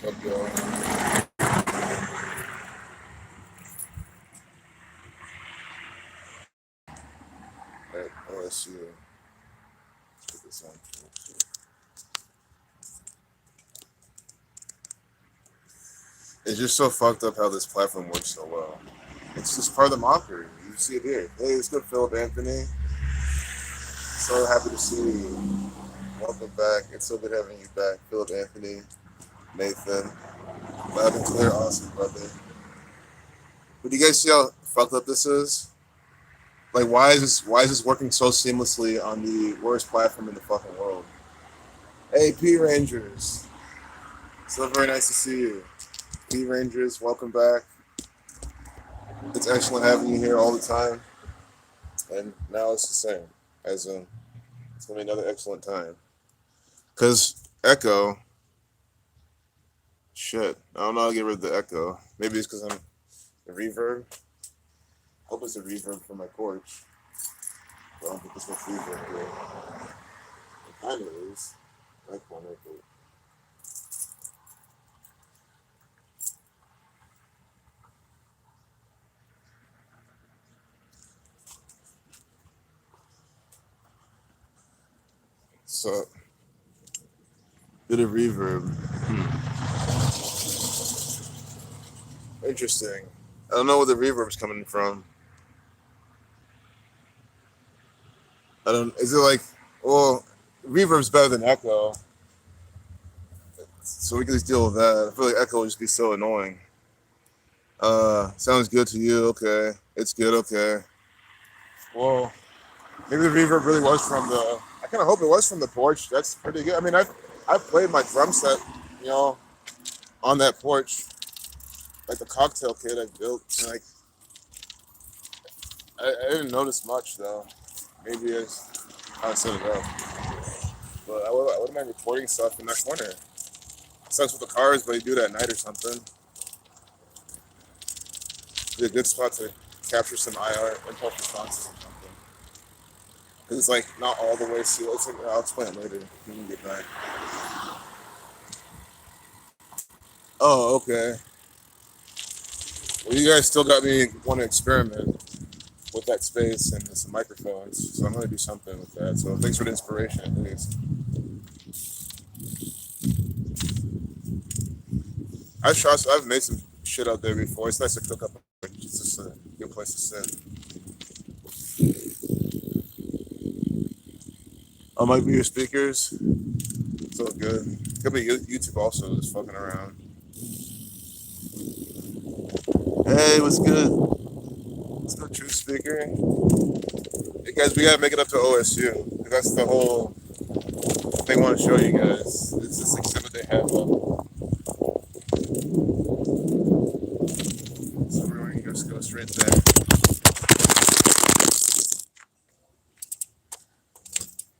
fuck going on at OSU. Put this on. It's just so fucked up how this platform works so well. It's just part of the mockery. You see it here. Hey, it's good, Philip Anthony. So happy to see you. Welcome back. It's so good having you back, Philip Anthony, Nathan. Loud and clear, awesome, brother. But do you guys see how fucked up this is? Like, why is this working so seamlessly on the worst platform in the fucking world? Hey, P Rangers. So very nice to see you. P Rangers, welcome back. It's excellent having you here all the time. And now it's the same. As in, it's gonna be another excellent time. Cause echo, shit. I don't know how to get rid of the echo. Maybe it's because I'm the reverb. Hope it's a reverb for my porch. But I don't think there's much reverb here. It kind of is. That corner, but so bit of reverb. Interesting. I don't know where the reverb's coming from. I don't. Is it like? Well, reverb's better than echo, so we can just deal with that. I feel like echo would just be so annoying. Sounds good to you. Okay, it's good. Okay. Well, maybe the reverb really was from the. I kind of hope it was from the porch. That's pretty good. I mean, I've played my drum set, you know, on that porch, like the cocktail kit I built. And like, I didn't notice much though. Maybe it's how I set it up. But I wouldn't mind recording stuff in that corner. Sucks with the cars, but you do that at night or something. Be a good spot to capture some IR, impulse responses or something. Because it's like not all the way sealed. It's like, I'll explain it later when we get back. Oh, okay. Well, you guys still got me want to experiment with that space and some microphones, so I'm gonna do something with that. So thanks for the inspiration, at least. I've made some shit out there before. It's nice to cook up. It's just a good place to sit. Oh, might be your speakers. It's all good. Could be YouTube also, just fucking around. Hey, what's good? What's good, True Speaker? Hey guys, we gotta make it up to OSU. That's the whole thing I want to show you guys. It's this exhibit they have up. So we're going to just go straight there.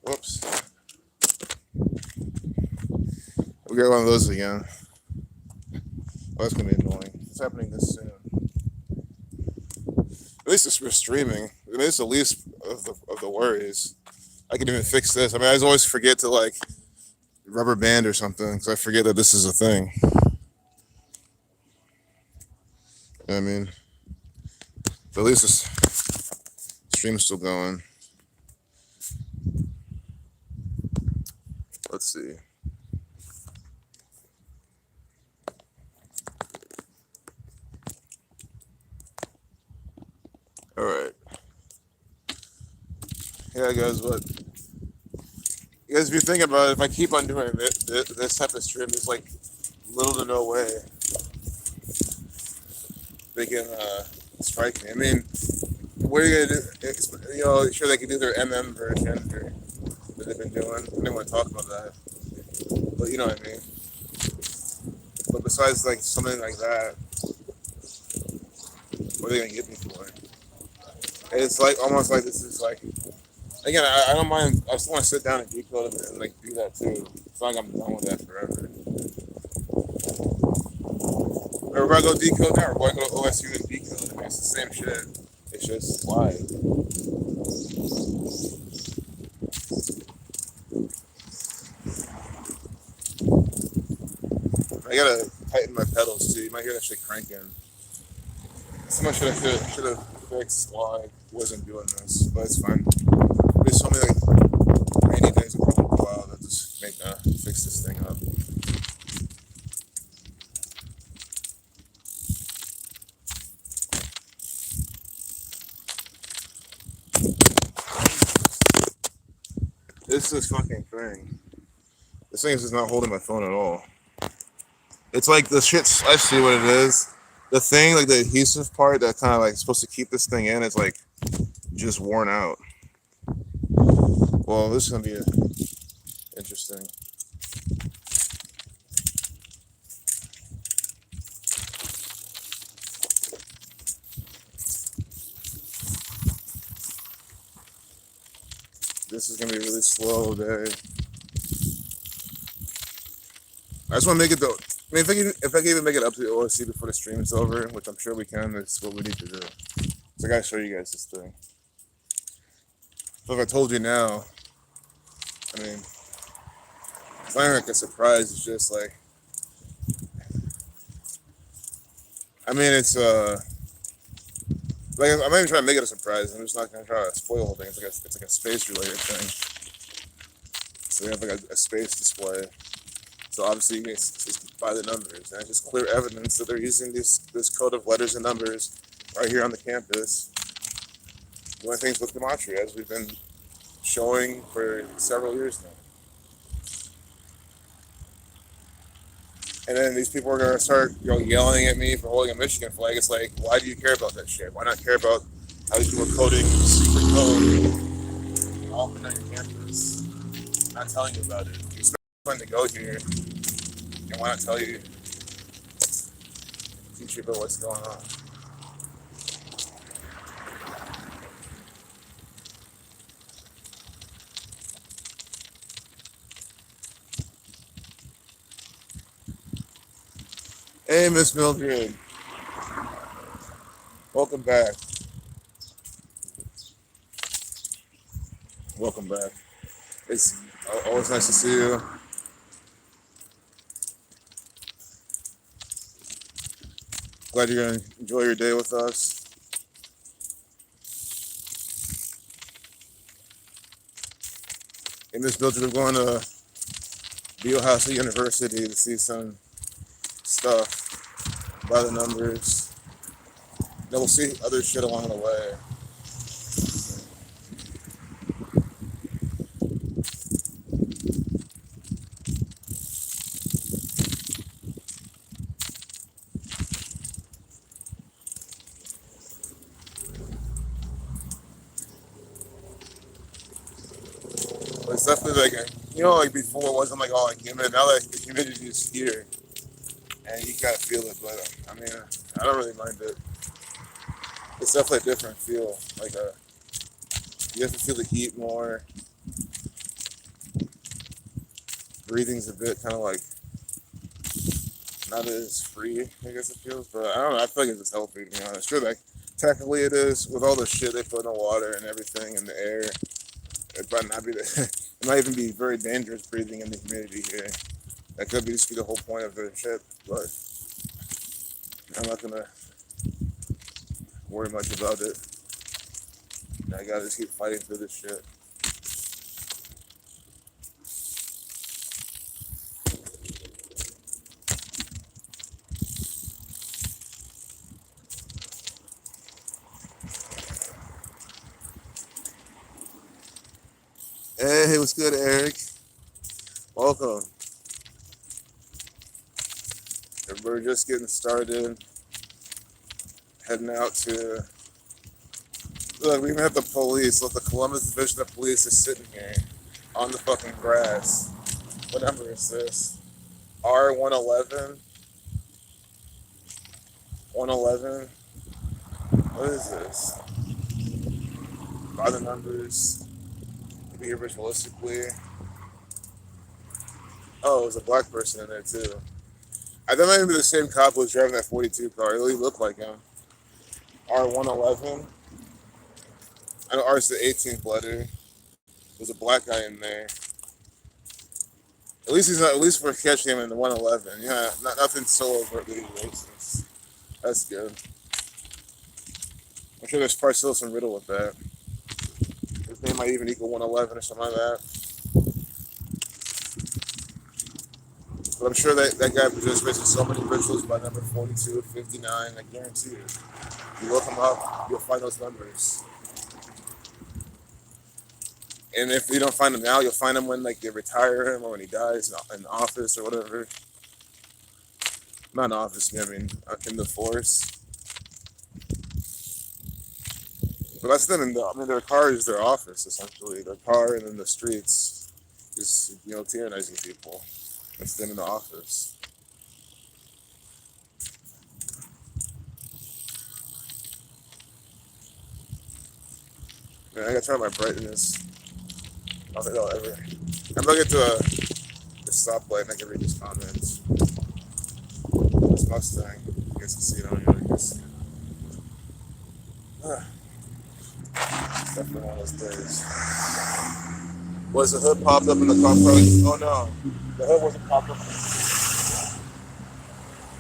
Whoops. We got one of those again. Oh, that's going to be annoying. It's happening this soon. At least we're streaming. I mean, it's the least of the worries. I can even fix this. I mean, I always forget to like rubber band or something because I forget that this is a thing. You know what I mean? But at least this stream's still going. Let's see. All right. Yeah, guys, what? You guys, if you think about it, if I keep on doing this type of stream, there's like little to no way they can strike me. I mean, what are you gonna do? You know, sure they can do their version that they've been doing. I didn't want to talk about that, but you know what I mean. But besides like something like that, what are they gonna get me for? And it's like almost like this is like again. I don't mind. I just want to sit down and decode it and like do that too. It's not like I'm done with that forever. Or we're gonna go decode now, or we're gonna go to OSU and decode. I mean, it's the same shit. It's just live. I gotta tighten my pedals too. You might hear that shit cranking. So much shit I should have fixed while I wasn't doing this, but it's fine. There's so many like rainy days a while that just make fix this thing up. This is fucking thing. This thing is just not holding my phone at all. It's like the shit. I see what it is. The thing, like the adhesive part that kind of like supposed to keep this thing in, it's like just worn out. Well, this is gonna be interesting. This is gonna be a really slow day. I just want to make it though. I mean, if I can even make it up to the OSC before the stream is over, which I'm sure we can, that's what we need to do. So I gotta show you guys this thing. So if I told you now, I mean, it's not even like a surprise. It's just like, I mean, it's like I'm not even trying to make it a surprise. I'm just not gonna try to spoil the whole thing. It's like a space related thing. So we have like a space display. So obviously you can just by the numbers, and it's just clear evidence that they're using this code of letters and numbers right here on the campus, doing things with gematria, as we've been showing for several years now. And then these people are gonna start, yelling at me for holding a Michigan flag. It's like, why do you care about that shit? Why not care about how these people are coding secret code all up and down your campus? I'm not telling you about it. You expect fun to go here, and why not tell you, teach you about what's going on? Hey, Miss Mildred. Welcome back. Welcome back. It's always nice to see you. Glad you're going to enjoy your day with us. In this building, we're going to Biohasa University to see some stuff by the numbers. Then we'll see other shit along the way. But it's definitely like, like before it wasn't like all like humid. Now that the humidity is here, and you kind of feel it. But I mean, I don't really mind it. It's definitely a different feel. Like you have to feel the heat more. Breathing's a bit kind of like not as free, I guess it feels. But I don't know. I feel like it's just healthy, to be honest. Sure, like technically it is with all the shit they put in the water and everything in the air. It might not be it might even be very dangerous breathing in the humidity here. That could just be the whole point of the shit, but I'm not gonna worry much about it. I gotta just keep fighting through this shit. Hey, what's good, Eric? Welcome. We're just getting started. Heading out to. Look, we even have the police. Look, the Columbus Division of Police is sitting here on the fucking grass. What number is this? R111? 111? What is this? By the numbers. To be here visualistically. Oh, there's a black person in there too. That might even be the same cop who was driving that 42 car. It really looked like him. R111. I know R is the 18th letter. There's a black guy in there. At least he's not. At least we're catching him in the 111. Yeah, nothing so overtly racist. That's good. I'm sure there's probably still some riddle with that. His name might even equal 111 or something like that. But I'm sure that guy just missing so many rituals by number 42, 59. I guarantee you. You look him up, you'll find those numbers. And if you don't find him now, you'll find him when like they retire him or when he dies in office or whatever. Not in office, I mean, in the force. But that's them. I mean, their car is their office essentially. Their car and then the streets is tyrannizing people. That's them in the office. Man, I gotta turn my brightness. I don't think I'll ever. I'm gonna get to a stoplight and I can read these comments. This Mustang. You guys can see it on here. I guess. It's definitely one of those days. Was the hood popped up in the car? Oh no, the hood wasn't popped up.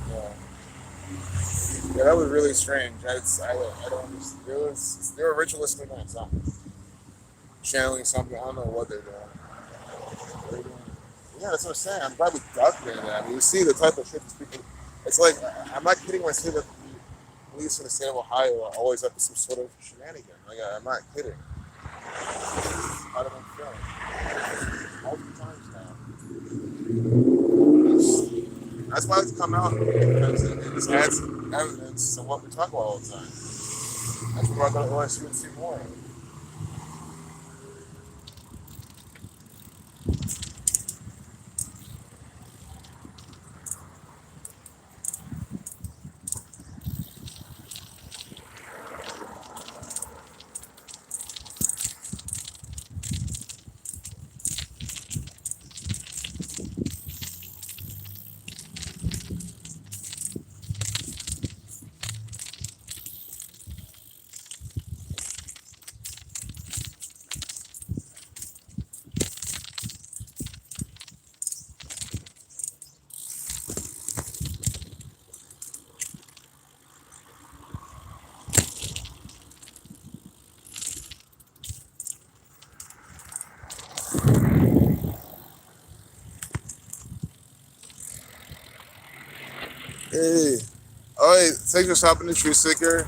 Yeah, yeah, that was really strange. I don't understand. They were ritualistic on something, channeling something. I don't know what they're doing. Yeah, that's what I'm saying. I'm glad we documented that. I mean, you see the type of shit these people. It's like I'm not kidding when I say that the police in the state of Ohio are always up to some sort of shenanigan. Like I'm not kidding. I don't know. Multiple times now. That's why it's come out because it just adds evidence to what we talk about all the time. That's why I thought OSU would see more. Hey, oh, hey, thanks for stopping the Tree Seeker.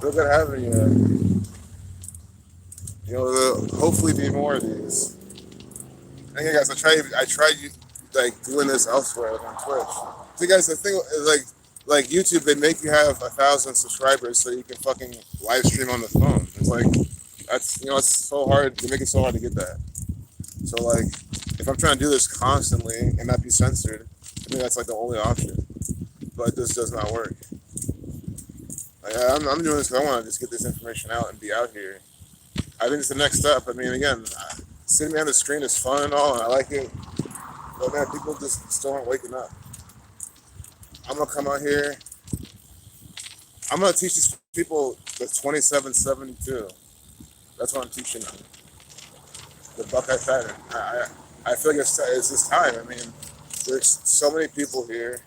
Look at having you. There'll hopefully be more of these. And yeah, guys, I tried like doing this elsewhere like on Twitch. So guys, the thing is like YouTube, they make you have 1,000 subscribers so you can fucking live stream on the phone. It's like it's so hard. They make it so hard to get that. So like, if I'm trying to do this constantly and not be censored, I mean that's like the only option. But this does not work. Like, I'm doing this because I want to just get this information out and be out here. I think it's the next step. I mean, again, sitting behind the screen is fun and all, and I like it. But man, people just still aren't waking up. I'm gonna come out here. I'm gonna teach these people the 2772. That's what I'm teaching them. The Buckeye pattern. I feel like it's this time. I mean, there's so many people here.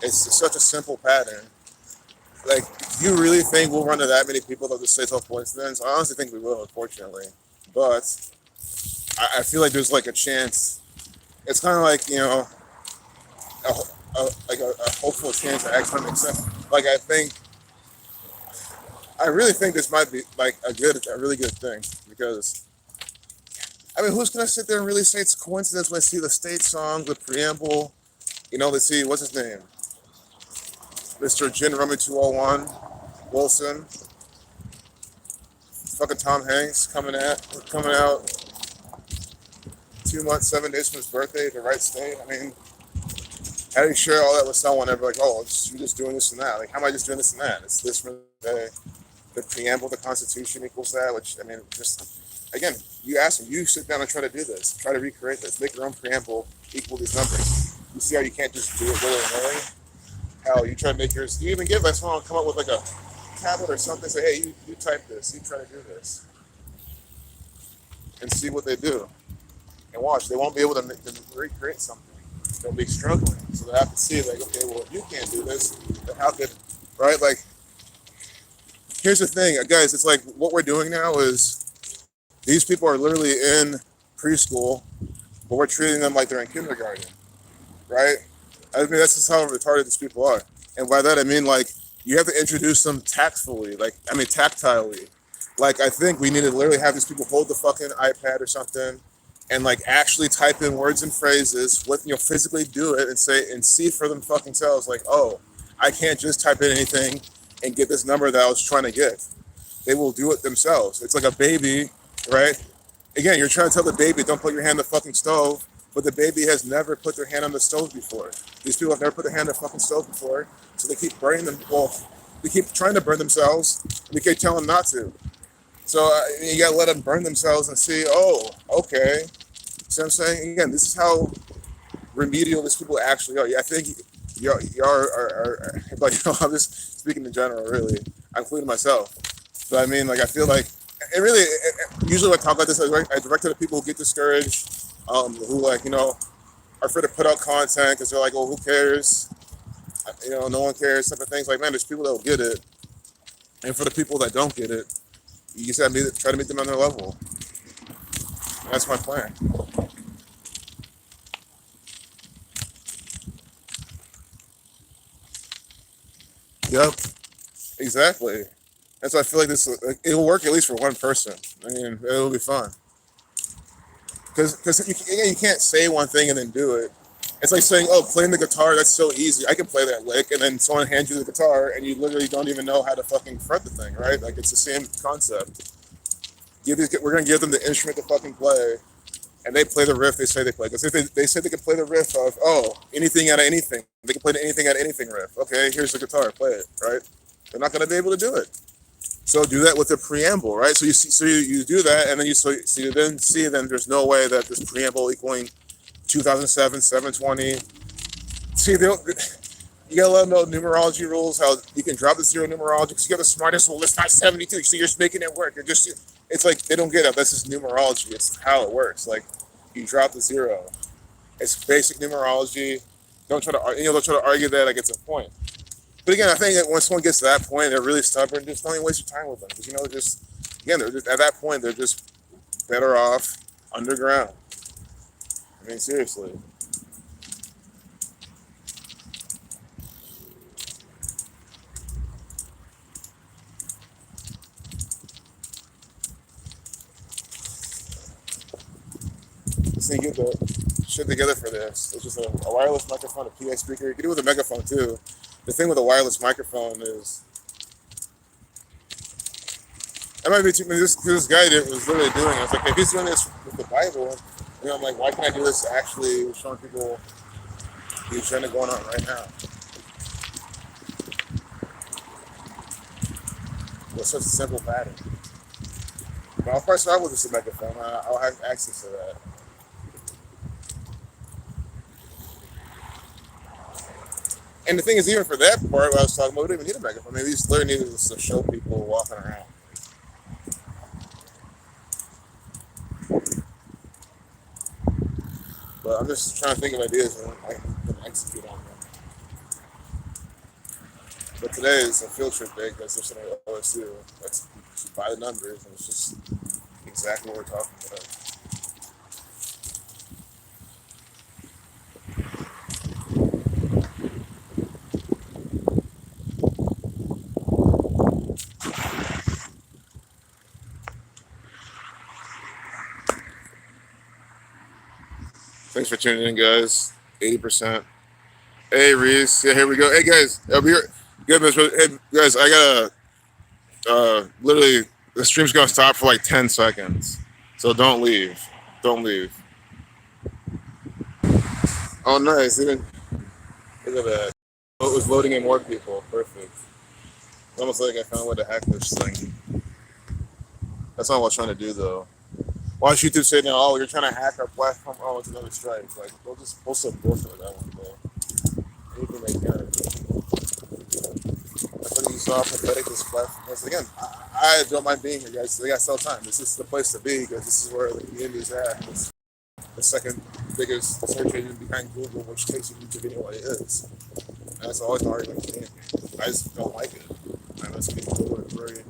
It's such a simple pattern. Like, do you really think we'll run into that many people that'll just say it's all coincidence? I honestly think we will, unfortunately. But I feel like there's like a chance. It's kind of like, a hopeful chance that X-Men makes sense. Like, I really think this might be like a really good thing because, I mean, who's going to sit there and really say it's coincidence when they see the state song, the preamble, they see, what's his name? Mr. Gin Rummy 201, Wilson, fucking Tom Hanks coming out 2 months, 7 days from his birthday, the right state. I mean, how do you share all that with someone ever like, oh, you're just doing this and that? Like, how am I just doing this and that? It's this for the preamble, the Constitution equals that, which, I mean, just, again, you ask them, you sit down and try to do this, try to recreate this, make your own preamble equal these numbers. You see how you can't just do it willy-nilly? How you try to make yours, you even give us someone come up with like a tablet or something, say, hey, you type this, you try to do this, and see what they do. And watch, they won't be able to recreate something. They'll be struggling. So they have to see, like, okay, well, if you can't do this, then how could, right? Like, here's the thing, guys, it's like what we're doing now is these people are literally in preschool, but we're treating them like they're in kindergarten, right? I mean, that's just how retarded these people are. And by that, I mean, like, you have to introduce them tactfully, like, I mean, tactilely. Like, I think we need to literally have these people hold the fucking iPad or something and, like, actually type in words and phrases with, you know, physically do it and say, and see for them fucking selves, like, oh, I can't just type in anything and get this number that I was trying to get. They will do it themselves. It's like a baby, right? Again, you're trying to tell the baby, don't put your hand on the fucking stove, but the baby has never put their hand on the stove before. These people have never put their hand on the fucking stove before, so they keep burning them. Well, they keep trying to burn themselves, and we keep telling them not to. So you gotta let them burn themselves and see, oh, okay. See what I'm saying? Again, this is how remedial these people actually are. Yeah, I think you are like, you know, I'm just speaking in general, really. I'm including myself. But I mean, like, I feel like, it really, usually when I talk about this, I direct to the people who get discouraged, who, like, you know, are afraid to put out content because they're like, oh, who cares? You know, no one cares, type of things. Like, man, there's people that will get it. And for the people that don't get it, you just have to try to meet them on their level. And that's my plan. Yep, exactly. That's why I feel like this, like, it'll work at least for one person. I mean, it'll be fun. Because you can't say one thing and then do it. It's like saying, oh, playing the guitar, that's so easy. I can play that lick. And then someone hands you the guitar and you literally don't even know how to fucking fret the thing, right? Like, it's the same concept. We're going to give them the instrument to fucking play. And they play the riff they say they play. Because if they say they can play the riff of, oh, anything out of anything. They can play the anything out of anything riff. Okay, here's the guitar, play it, right? They're not going to be able to do it. So do that with the preamble, right? So you do that, and then you then see then there's no way that this preamble equaling 2007 720. See, you gotta let them know numerology rules. How you can drop the zero numerology because you got the smartest. Well, it's not 72. So you're just making it work. It's like they don't get it. That's just numerology. It's how it works. Like, you drop the zero. It's basic numerology. Don't try to argue that like it's a point. But again, I think that once someone gets to that point, they're really stubborn. Just don't even waste your time with them because, you know, they're just at that point they're just better off underground. I mean, seriously. Just need to get the shit together for this. It's just a wireless microphone, a PA speaker. You can do it with a megaphone too. The thing with a wireless microphone is, that might be too. This guy was literally doing it. I was like, if he's doing this with the Bible, you know, I'm like, why can't I do this actually showing people the agenda going on right now? It's such a simple pattern. But I'll probably start with this megaphone. I'll have access to that. And the thing is, even for that part, what I was talking about, we don't even need a megaphone. Maybe we just literally need to show people walking around. But I'm just trying to think of ideas and I can execute on them. But today is a field trip day because there's something at OSU. That's by the numbers, and it's just exactly what we're talking about. Thanks for tuning in, guys. 80%. Hey, Reese. Yeah, here we go. Hey, guys. I'll be here. Goodness. Hey, guys, I gotta literally, the stream's gonna stop for like 10 seconds. So don't leave. Don't leave. Oh, nice. Even look at that. Oh, it was loading in more people. Perfect. It's almost like I found a way to hack this thing. That's not what I was trying to do, though. Why does YouTube say now, oh, you're trying to hack our platform? Oh, it's another strike. Like, we'll just post some bullshit with that one, though. Anything they can. That's what you saw pathetic this platform. Because again, I don't mind being here, guys. They got sell time. This is the place to be because this is where the community is at. It's the second biggest search engine behind Google, which takes you YouTube anyway is. And that's always the argument for me. I just don't like it. And let's be cool and very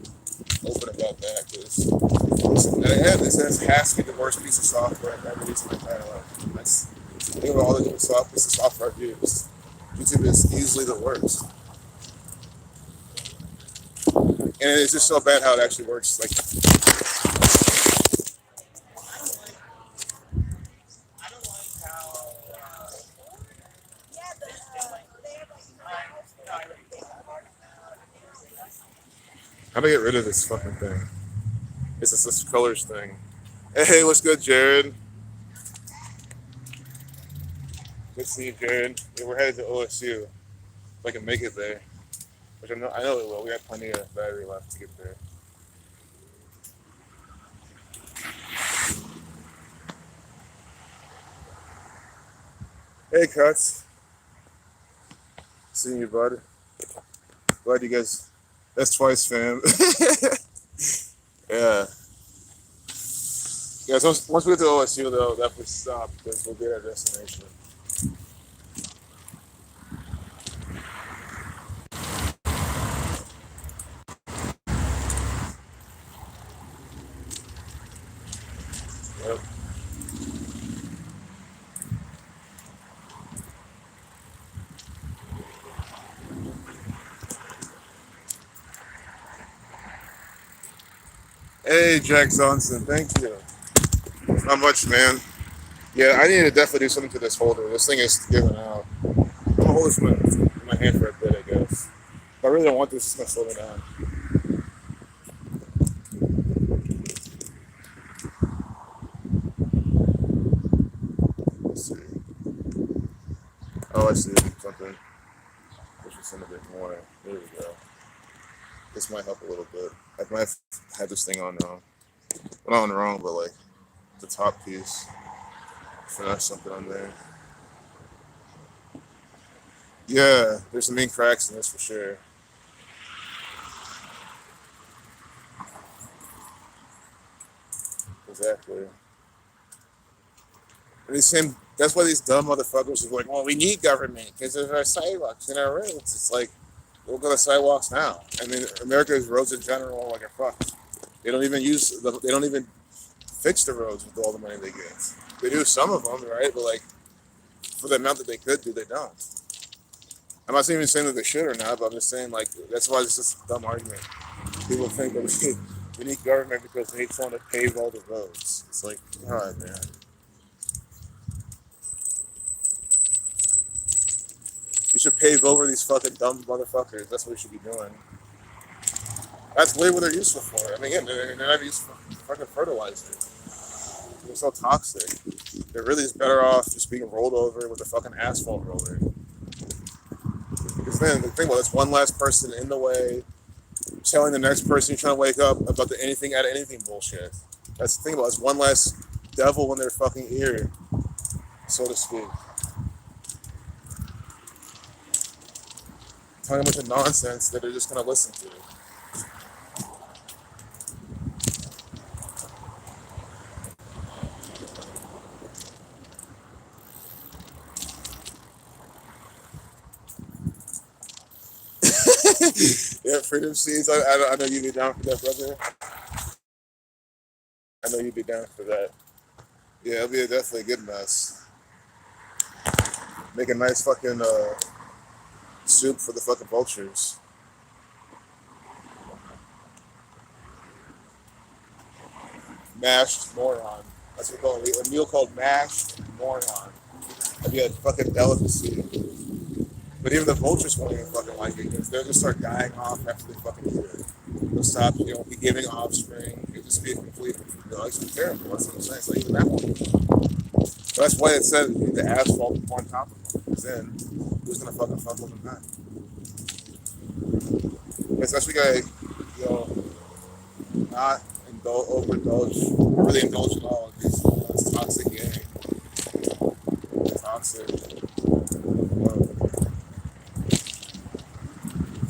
open about that because at the end, this has to be the worst piece of software I've ever used in my entire life. That's think about all the different pieces of software I've used. YouTube is easily the worst. And it's just so bad how it actually works. Like, how do I get rid of this fucking thing? It's just this colors thing. Hey, what's good, Jared? Good to see you, Jared. Yeah, we're headed to OSU. If I can make it there, which I know it will. We have plenty of battery left to get there. Hey, Cuts. Seeing you, bud. Glad you guys. That's twice, fam. Yeah. Yeah, so once we get to OSU, though, definitely stop because we'll get our destination. Yep. Hey, Jack Johnson, thank you. Not much, man. Yeah, I need to definitely do something to this holder. This thing is giving out. I'm gonna hold this in my hand for a bit, I guess. If I really don't want this, it's gonna slow me down. Let's see. Oh, I see something. Push this in a bit more. There we go. This might help a little bit. I might have had this thing on wrong. Well, not on wrong, but like the top piece. Finesse something on there. Yeah, there's some mean cracks in this for sure. Exactly. And these same, that's why these dumb motherfuckers are like, well, we need government because of our sidewalks and our roads. It's like, we'll go to sidewalks now. I mean, America's roads in general like are fucked. They don't even they don't even fix the roads with all the money they get. They do some of them, right? But like, for the amount that they could do, they don't. I'm not even saying that they should or not, but I'm just saying like, that's why it's just a dumb argument. People think that we need government because they need someone to pave all the roads. It's like, all right, man. We should pave over these fucking dumb motherfuckers. That's what we should be doing. That's really what they're useful for. I mean, again, they're not used for fucking fertilizer. They're so toxic. They're really just better off just being rolled over with a fucking asphalt roller. Because then the thing about it's one last person in the way, telling the next person you're trying to wake up about the anything out of anything bullshit. That's the thing about it's one less devil in their fucking ear, so to speak. Talking a bunch of nonsense that they're just gonna listen to. Yeah, freedom seeds. I know you'd be down for that, brother. I know you'd be down for that. Yeah, it'll be definitely a good mess. Make a nice fucking soup for the fucking vultures. Mashed moron. That's what we call it. A meal called mashed moron. That'd be a fucking delicacy. But even the vultures won't even fucking like it because they'll just start dying off after they fucking eat it. They'll stop, be giving offspring. It'll just be a complete, it's be terrible. That's what I'm saying. So even that one. But that's why it said the asphalt on top of them. Because then, who's gonna fucking fuck with them then? Because that's we gotta, not overindulge, really indulge in all of this toxic gang. Toxic.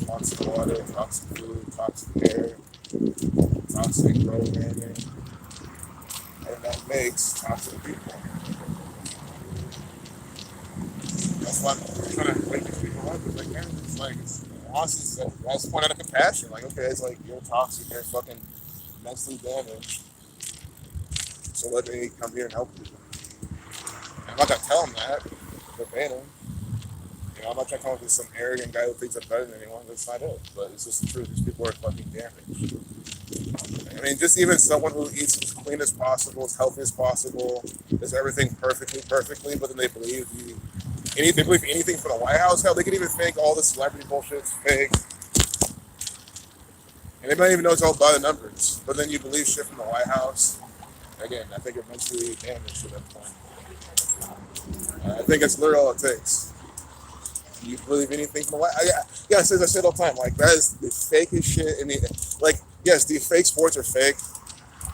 Toxic water, toxic food, toxic air, toxic programming, and that makes toxic people. why I'm trying to wake these people up. It's like, man, it's like, honestly, that's point out of compassion. Like, okay, it's like, you're toxic, you're fucking mentally damaged. So let me come here and help you. And I'm not gonna tell them that verbatim. You know, I'm not trying to come up with some arrogant guy who thinks I'm better than anyone. That's not it. But it's just the truth. These people are fucking damaged. I mean, just even someone who eats as clean as possible, as healthy as possible, does everything perfectly, but then they believe they believe anything from the White House. Hell, they can even think all the celebrity bullshit's fake, and they might even know it's all by the numbers. But then you believe shit from the White House. Again, I think you're mentally damaged at that point. I think that's literally all it takes. You believe anything from the White House? Yeah, I say all the time. Like, that is the fakest shit. Like, yes, the fake sports are fake.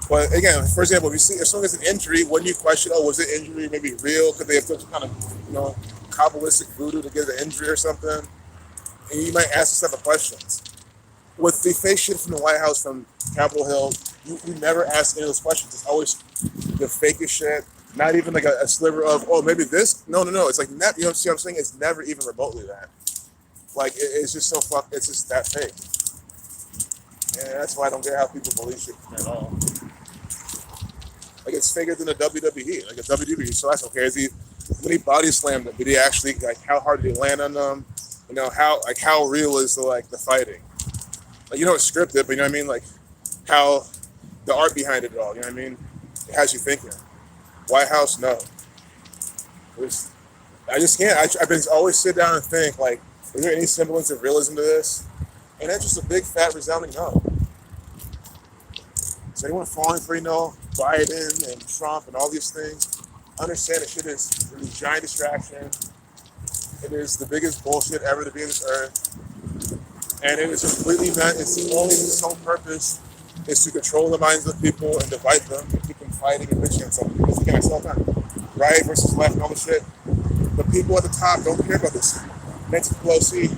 But again, for example, if someone gets an injury, wouldn't you question, oh, was the injury maybe real? Could they have done some kind of, Kabbalistic voodoo to get an injury or something? And you might ask yourself questions. With the fake shit from the White House, from Capitol Hill, you never ask any of those questions. It's always the fakest shit. Not even like a sliver of, oh, maybe this. No. It's like, see what I'm saying? It's never even remotely that. Like, it's just so it's just that fake. And that's why I don't get how people believe shit at all. Like, it's faker than the WWE. Like, a WWE, so that's okay. When he body slammed them, did he actually, like, how hard did he land on them? How real is the fighting? Like, it's scripted, but you know what I mean? Like, how the art behind it all, you know what I mean? It has you thinking. White House, no. I just can't. I've been always sit down and think, like, is there any semblance of realism to this? And that's just a big, fat, resounding no. Is anyone falling for, Biden and Trump and all these things? Understand that shit is a giant distraction. It is the biggest bullshit ever to be on this earth. And it is completely meant, its sole purpose is to control the minds of people and divide them and keep them fighting and bitching at something. Because again, I say all the time, right versus left and all this shit. But people at the top don't care about this. Nancy Pelosi,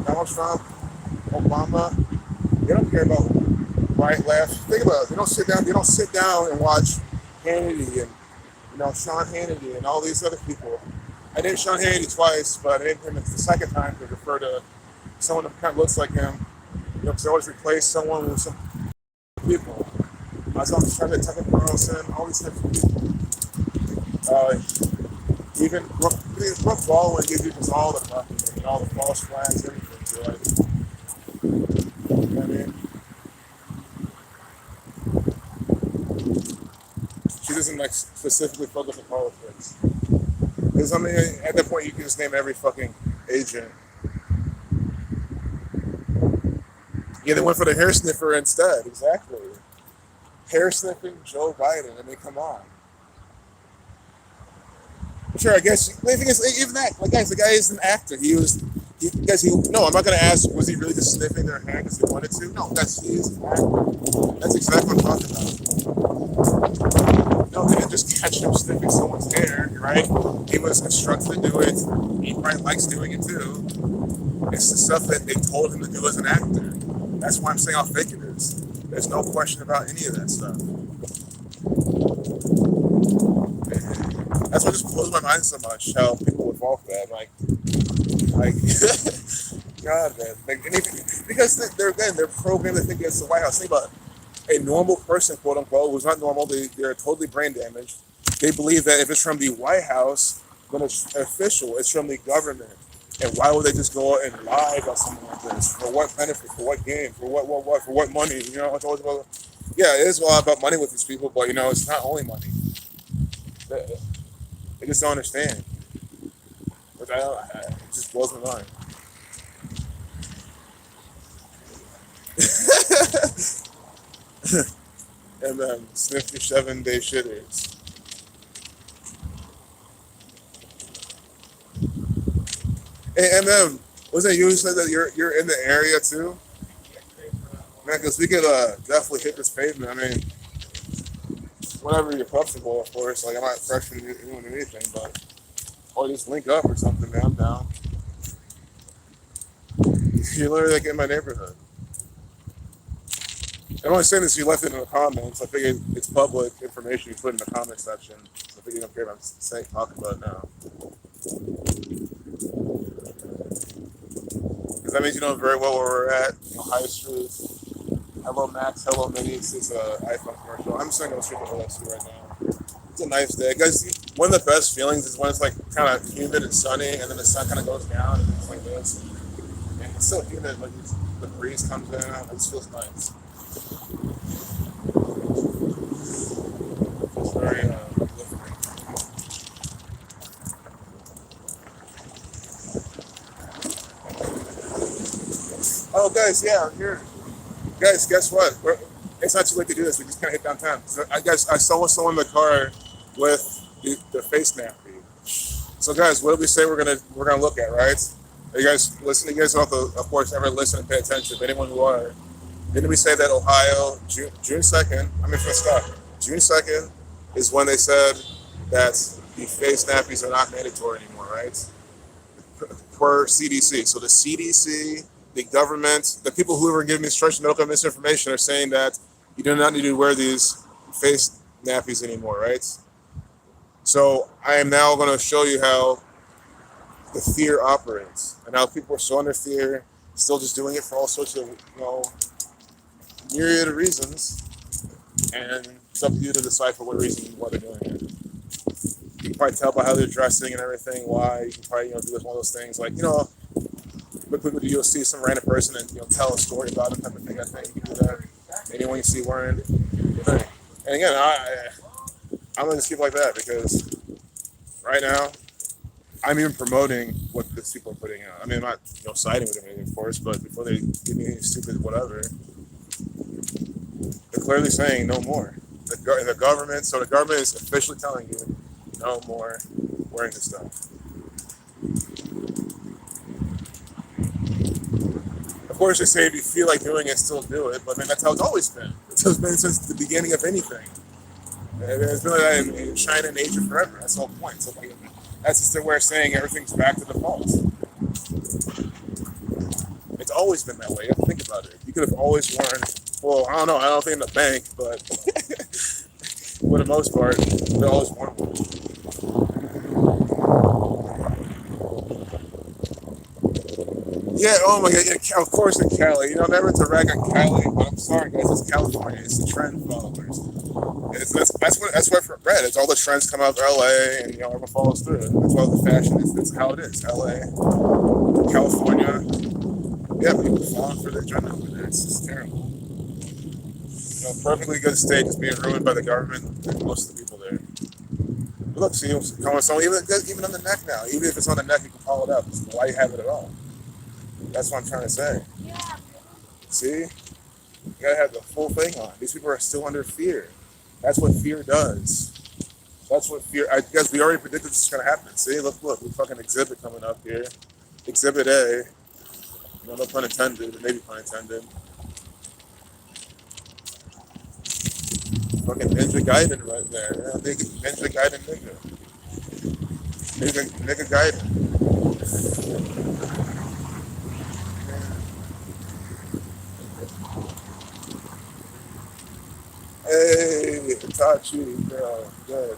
Donald Trump, Obama, they don't care about right, left. Think about it. They don't sit down and watch Hannity and Sean Hannity and all these other people. I named Sean Hannity twice, but I named him the second time to refer to someone that kind of looks like him. Because they always replace someone with some people. I was always trying to Tucker Carlson, all these different people. Even Brooke Baldwin gives you just all the fucking, all the false flags, everything. So you know what I mean? She doesn't specifically focus on politics. Because at that point you can just name every fucking agent. Yeah, they went for the hair sniffer instead. Exactly. Hair sniffing Joe Biden. Come on. Sure, I guess the thing is, even that, guys, the guy is an actor. No, I'm not gonna ask, was he really just sniffing their hair because he wanted to? No, he's an actor. That's exactly what I'm talking about. No, they didn't just catch him sniffing someone's hair, right? He was instructed to do it. He probably likes doing it too. It's the stuff that they told him to do as an actor. That's why I'm saying how fake it is. There's no question about any of that stuff. That's what just blows my mind so much, how people would fall for that. God, man. Because they're programmed to think it's the White House. Think about a normal person, quote unquote, who's not normal. They're totally brain damaged. They believe that if it's from the White House, then it's official. It's from the government. And why would they just go out and lie about something like this? For what benefit? For what gain? For what money? It's always about. Yeah, it is a lot about money with these people, but it's not only money. They just don't understand. It just blows my mind. And then sniff your 7-day shitters. And then, wasn't it you who said that you're in the area too? Man, because we could definitely hit this pavement. Whenever you're comfortable, of course. I'm not pressuring you doing anything, but or just link up or something, man. I'm down. You're literally in my neighborhood. I'm only saying this. You left it in the comments. I figured it's public information you put in the comment section. So I think you don't care if I'm talking about it now. that means you know very well where we're at. You know, High Street. Hello Max, hello Minis. It's an iPhone commercial. I'm just gonna go straight to OSU right now. It's a nice day, guys. One of the best feelings is when it's like kind of humid and sunny, and then the sun kind of goes down, and it's like this, and it's so humid. Like the breeze comes in, it just feels nice. It's very lifting. Oh, guys, yeah, I'm here. Guys, guess what? It's not too late to do this. We just kind of hit downtown. So I saw someone in the car with the face nappy. So, guys, what did we say we're gonna look at, right? Are you guys listening? You guys don't have to, of course, ever listen and pay attention. But anyone who are, didn't we say that Ohio June 2nd? I mean, let's stop. June 2nd is when they said that the face nappies are not mandatory anymore, right? Per CDC. So the CDC, the government, the people who are giving instruction, medical misinformation are saying that you do not need to wear these face nappies anymore, right? So I am now going to show you how the fear operates and how people are so under fear, still just doing it for all sorts of, myriad of reasons. And it's up to you to decipher what reason why they're doing it. You can probably tell by how they're dressing and everything why. You can probably, do one of those things like, quickly you'll see some random person and tell a story about them type of thing. I think you can do that. Anyone you see wearing the thing. And again, I'm gonna just keep it like that because right now I'm even promoting what these people are putting out. I mean, I'm not siding with them anything, of course, but before they give me any stupid whatever, they're clearly saying no more. The government, so the government is officially telling you no more wearing this stuff. Of course, they say if you feel like doing it, still do it. But I mean, that's how it's always been. It's been since the beginning of anything. It's been like that in China and Asia forever. That's the whole point. So that's just their way of saying everything's back to default. It's always been that way. You have to think about it. You could have always worn. Well, I don't know. I don't think in the bank, but for the most part, they always worn one. Yeah, oh my God, yeah, of course in Cali. Never to rag on Cali, but I'm sorry guys, it's California. It's the trend followers. That's what for bread. It's all the trends come out of LA and everyone follows through. That's why the fashion is. That's how it is. LA, California. Yeah, people falling for the agenda over there. It's just terrible. Perfectly good state is being ruined by the government and most of the people there. But look, see, even on the neck now. Even if it's on the neck, you can call it up. Why you have it at all? That's what I'm trying to say. See? You gotta have the full thing on. These people are still under fear. That's what fear does. That's what fear. I guess we already predicted this is gonna happen. See? Look, we fucking exhibit coming up here. Exhibit A. No pun intended, maybe pun intended. Fucking Ninja Gaiden right there. Ninja Gaiden nigga. Nigga Gaiden. Hey, Itachi, girl, good.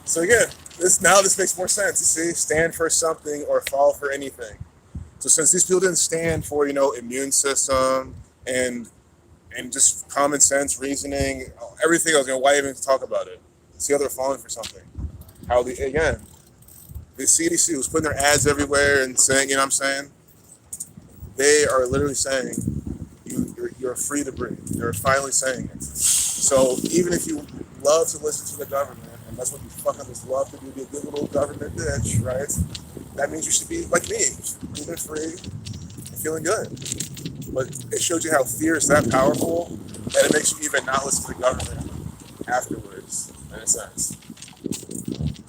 So again, this makes more sense. You see, stand for something or fall for anything. So since these people didn't stand for immune system and just common sense reasoning, everything else, why even talk about it? See how they're falling for something. The CDC was putting their ads everywhere and saying, what I'm saying? They are literally saying you're free to breathe. They're finally saying it. So even if you love to listen to the government, and that's what you fucking just love to do, be a good little government bitch, right? That means you should be like me, breathing free and feeling good. But it shows you how fear is that powerful that it makes you even not listen to the government afterwards, in a sense.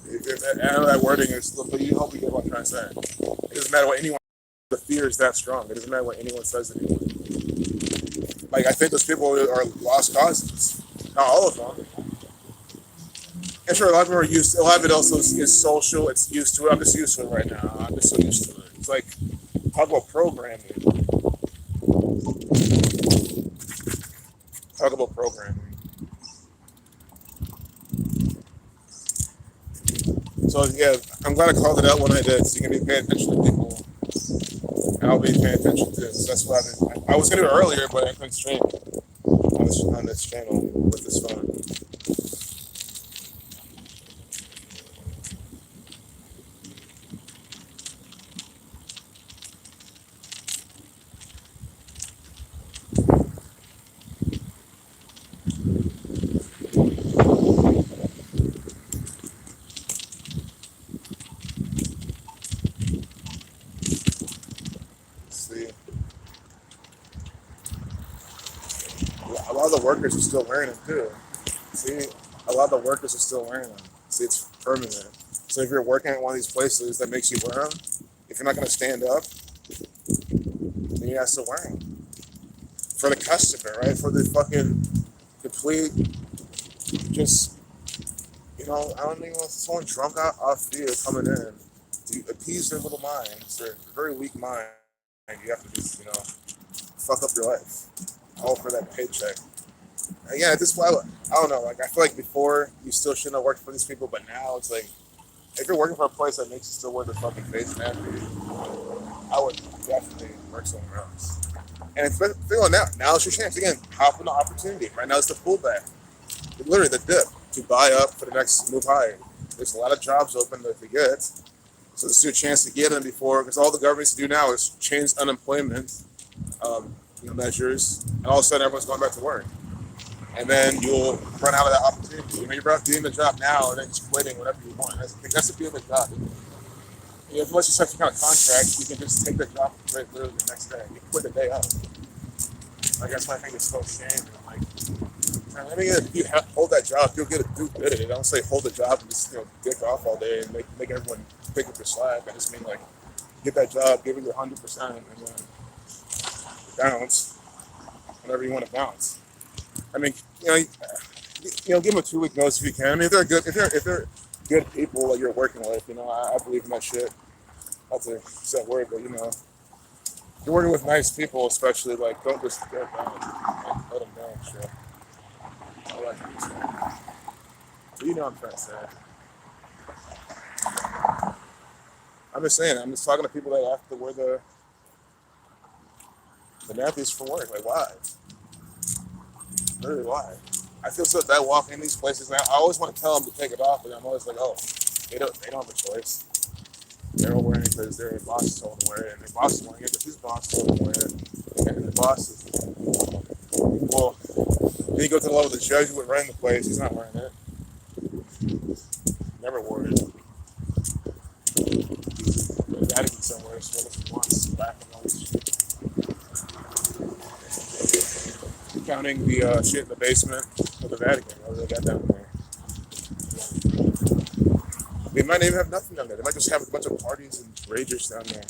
I know that wording is, but you hope you get what I'm trying to say. It doesn't matter what anyone, the fear is that strong. It doesn't matter what anyone says anymore. Like, I think those people are lost causes. Not all of them. And sure, a lot of them are used. A lot of it also is social. It's used to it. I'm just used to it right now. I'm just so used to it. It's like, talk about programming. Talk about programming. So yeah, I'm glad I called it out when I did, so you can be paying attention to people. I'll be paying attention to this. That's what I was gonna do it earlier, but I couldn't stream on this channel with this phone. See, a lot of the workers are still wearing them too. See, a lot of the workers are still wearing them. See, it's permanent. So if you're working at one of these places that makes you wear them, if you're not gonna stand up, then you have to wear them for the customer, right? For the fucking complete, just I don't even want someone drunk off fear coming in to appease their little minds, their very weak mind. You have to just fuck up your life, all for that paycheck. And yeah, at this point, I don't know. Like I feel like before you still shouldn't have worked for these people, but now it's like if you're working for a place that makes you still wear the fucking face mask, I would definitely work somewhere else. And it's feeling now it's your chance again. Hop on the opportunity. Right now it's the pullback, literally the dip to buy up for the next move higher. There's a lot of jobs open to get, so this is your chance to get them before, because all the government needs to do now is change unemployment measures, and all of a sudden everyone's going back to work. And then you'll run out of that opportunity. You're doing the job now and then just quitting whatever you want. That's the beauty of the job. Unless you set some kind of contract, you can just take the job and quit literally the next day. You quit the day up. Like that's why I think it's so shame. I mean, if you hold that job, you'll do good at it. I don't say hold the job and just dick off all day and make everyone pick up your slack. I just mean like get that job, give it your 100%, and then bounce whenever you want to bounce. I mean, give them a 2-week notice if you can. I mean, if they're good people that you're working with, I believe in that shit. Not to use that word, but if you're working with nice people, especially, like, don't just get down, like, let them down, shit. I like what you're saying. But what I'm trying to say. I'm just saying, I'm just talking to people that have to wear the nappies for work. Like, why? Literally, why? I feel so bad walking in these places. I always want to tell them to take it off, but I'm always like, oh, they don't have a choice. They're all wearing it because their boss told them to wear it, and their boss is wearing it because his boss told them to wear it, and the boss is, well, then you go to the level of the Jesuit running the place, he's not wearing it. Never wore it. The Vatican somewhere, so if he wants back and all this shit. Counting the shit in the basement of the Vatican, what do they got down there? They might even have nothing down there. They might just have a bunch of parties and ragers down there.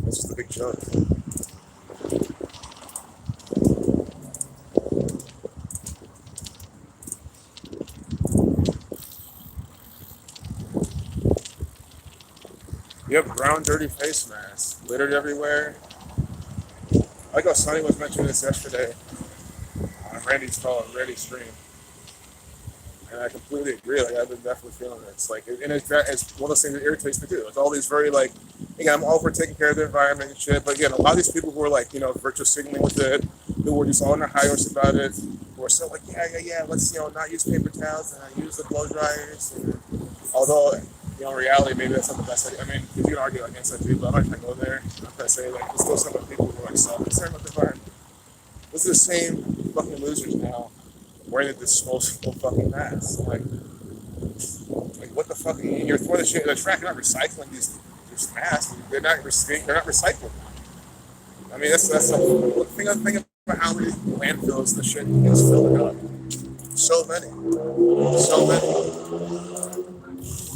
That's just a big joke. Yep, brown, dirty face masks littered everywhere. I like how Sonny was mentioning this yesterday on Randy's stream. And I completely agree. Like, I've been definitely feeling it. It's like, and it's one of those things that irritates me too. It's all these very, like, again, I'm all for taking care of the environment and shit, but again, a lot of these people who are like, virtual signaling with it, who were just all on their high horse about it, who are so like, yeah, let's, not use paper towels and use the blow dryers. And, although, in reality, maybe that's not the best idea. I mean, you can argue against that too, but I'm not going to go there. I'm going to say, like, there's still some of the people who are like so concerned with the environment. Those are the same fucking losers now wearing the disposable fucking masks. Like what the fuck? You're throwing the shit in the trash. You're not recycling these masks. They're not recyclable. I mean, that's the thing about how many landfills the shit is filling up. So many.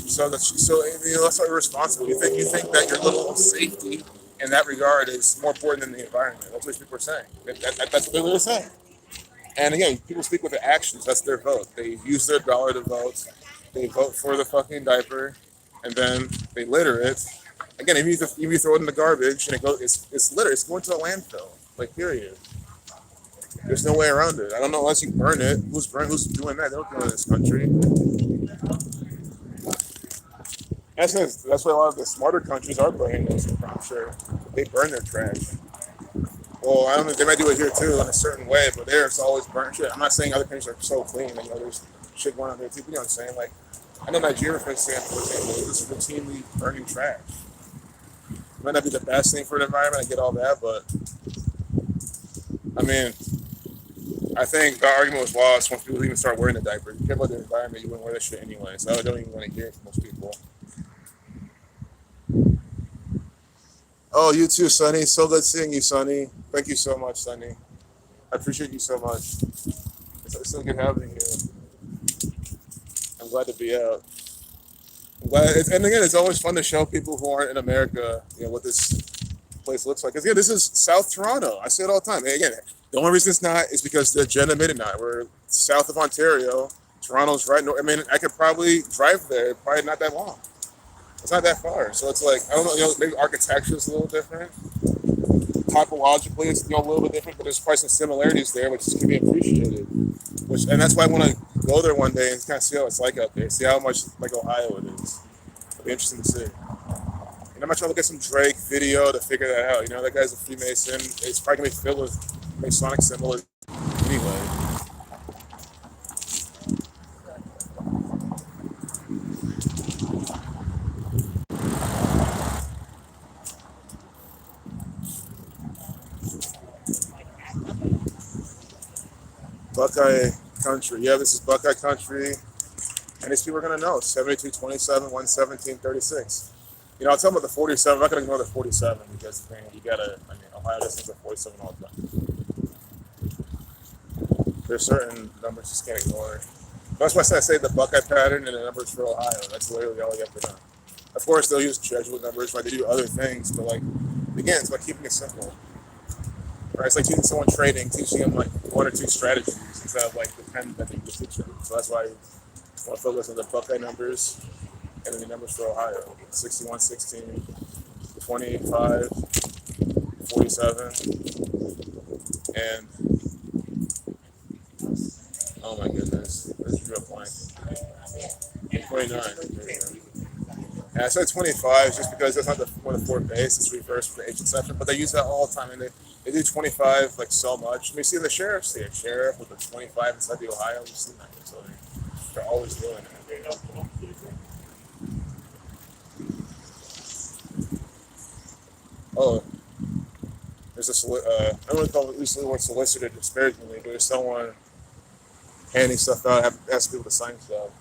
So that's why we're responsible. You think that your little safety in that regard is more important than the environment. That's what people are saying. That's what they're really saying. And again, people speak with their actions. That's their vote. They use their dollar to vote. They vote for the fucking diaper, and then they litter it. Again, if you throw it in the garbage and it's litter, it's going to a landfill. Like, period. There's no way around it. I don't know unless you burn it. Who's doing that? They don't do it in this country. That's why a lot of the smarter countries are burning this, I'm sure. they burn their trash. Well, I don't know. They might do it here too in a certain way, but there it's always burnt shit. I'm not saying other countries are so clean. You know, there's shit going on there too. You know what I'm saying? Like, I know Nigeria, for example, is just routinely burning trash. It might not be the best thing for the environment. I get all that, but I mean, I think the argument was lost once people even start wearing the diapers. If you care about the environment, you wouldn't wear that shit anyway. So I don't even want to hear it from most people. Oh, you too, Sonny. So good seeing you, Sonny. Thank you so much, Sonny. I appreciate you so much. It's so good having you. I'm glad to be out. I'm glad, and again, it's always fun to show people who aren't in America, you know, what this place looks like. Because again, this is South Toronto. I say it all the time. And again, the only reason it's not is because the agenda made it not. We're south of Ontario. Toronto's right north. I mean, I could probably drive there. Probably not that long. It's not that far. So it's like, I don't know, you know, maybe architecture is a little different. Typologically, it's, you know, a little bit different, but there's probably some similarities there, which can be appreciated. And that's why I want to go there one day and kind of see how it's like out there. See how much like Ohio it is. It'll be interesting to see. And I'm not trying to look at some Drake video to figure that out. You know, that guy's a Freemason. It's probably gonna be filled with Masonic symbols anyway. Buckeye Country. Yeah, this is Buckeye Country. And these people are going to know. 7227, 117, 36. You know, I'll tell them about the 47. I'm not going to ignore the 47 because the thing, you got to, I mean, Ohio listens to 47 all the time. There's certain numbers you just can't ignore. That's why I say the Buckeye pattern and the numbers for Ohio. That's literally all you have to know. Of course, they'll use Jesuit numbers, right? They do other things, but like, again, it's about keeping it simple. Right? It's like teaching someone trading, teaching them like one or two strategies instead of like the 10 that they just teach them. So that's why I want to focus on the Buckeye numbers and then the numbers for Ohio. 61, 16, 25, 47, and oh my goodness, this drew a blank. 29. And I said 25 just because that's not one of the 4 base, it's reverse for the H exception, but they use that all the time, and they do 25 like so much. I mean, see the sheriffs, see a sheriff with a 25 inside the Ohio, you see that, so they're always doing it. Oh, there's a I don't really call it the word solicitor disparagingly, but there's someone handing stuff out, asking people to sign stuff.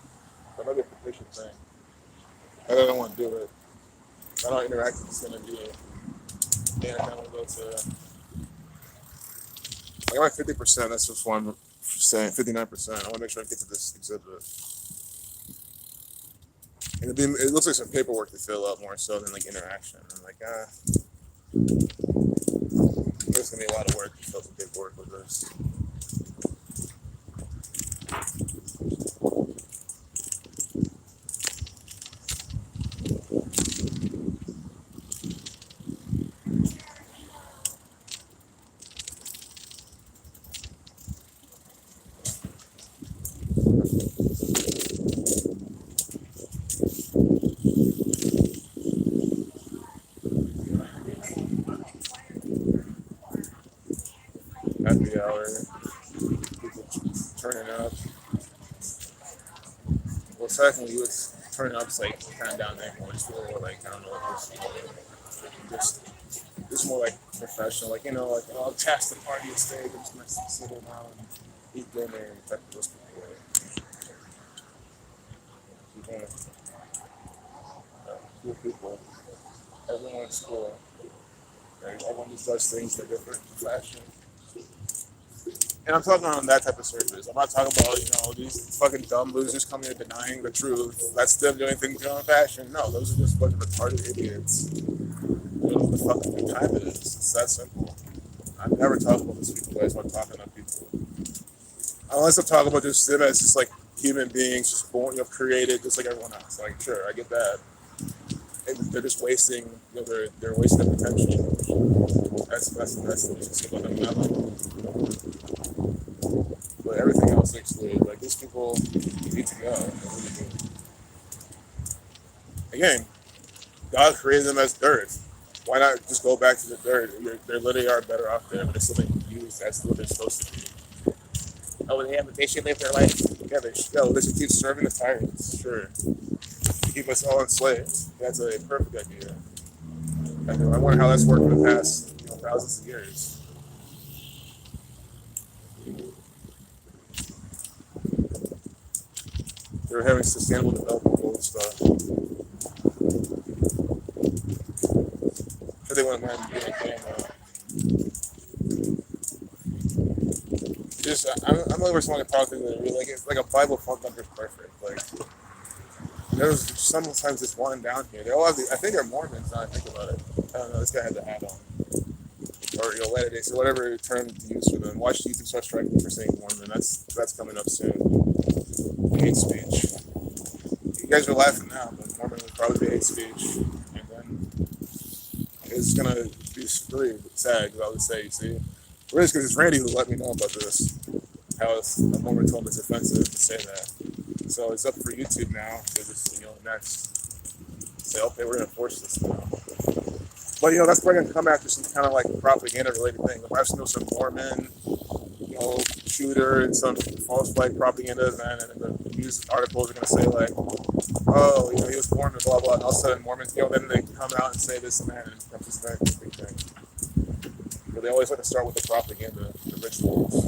Another petition thing. I don't want to do it. I don't interact with it's going to be. Yeah, I want to go to. I'm at 50%. That's just what I'm saying. 59%. I want to make sure I get to this exhibit. And it looks like some paperwork to fill out more so than like interaction. I'm like, there's going to be a lot of work to fill some paperwork with this. Happy hour. People turning up. Well, secondly, it's turning up, it's like kind of down there. It's more like, I don't know, just more like professional. Like, you know, like, oh, I'll task the party at stage. I'm just going to sit down and eat dinner and type of those people. Cool people. Everyone's cool. Right? Everyone just does things that are different in fashion. And I'm talking on that type of surface. I'm not talking about, you know, these fucking dumb losers coming here denying the truth. That's them doing things in fashion. No, those are just a bunch of retarded idiots. They don't know what the fucking time it is. It's that simple. I'm never talking about these people. I just want to talk about people. Unless I'm talking about just them as just like human beings, just born, you know, created just like everyone else. Like, sure, I get that. And they're just wasting, you know, they're wasting their potential. That's the reason about them level. But everything else excluded. Like, these people need to go. Again, God created them as dirt. Why not just go back to the dirt? They literally are better off there, but it's still being used as what they're supposed to be. Oh, they should live their life. Yeah, they should keep serving the tyrants, sure. Keep us all enslaved. That's a perfect idea. I wonder how that's worked in the past thousands of years. They're having sustainable development goals stuff. So they want to man be like, just I'm looking for someone to talk to that really like it's like a Bible font number is perfect. Like there's sometimes this one down here. They all have I think they're Mormons now I think about it. I don't know, this guy had the hat on. Or Latter Day, so whatever term to use for them. Watch YouTube start striking for saying Mormon. That's coming up soon. Hate speech. You guys are laughing now, but Mormon would probably be hate speech. And then it's gonna be really sad because I would say, you see, really because it's Randy who let me know about this. How a Mormon told him it's offensive to say that. So it's up for YouTube now to just next say, okay, we're gonna force this now. But that's probably gonna come after some kind of like propaganda related thing. I've seen some Mormon, shooter and some false flag propaganda, and the news articles are gonna say like, oh, he was Mormon, blah blah, and all of a sudden Mormons, then they come out and say this and that, and it becomes this very big thing. But they always like to start with the propaganda, the rituals.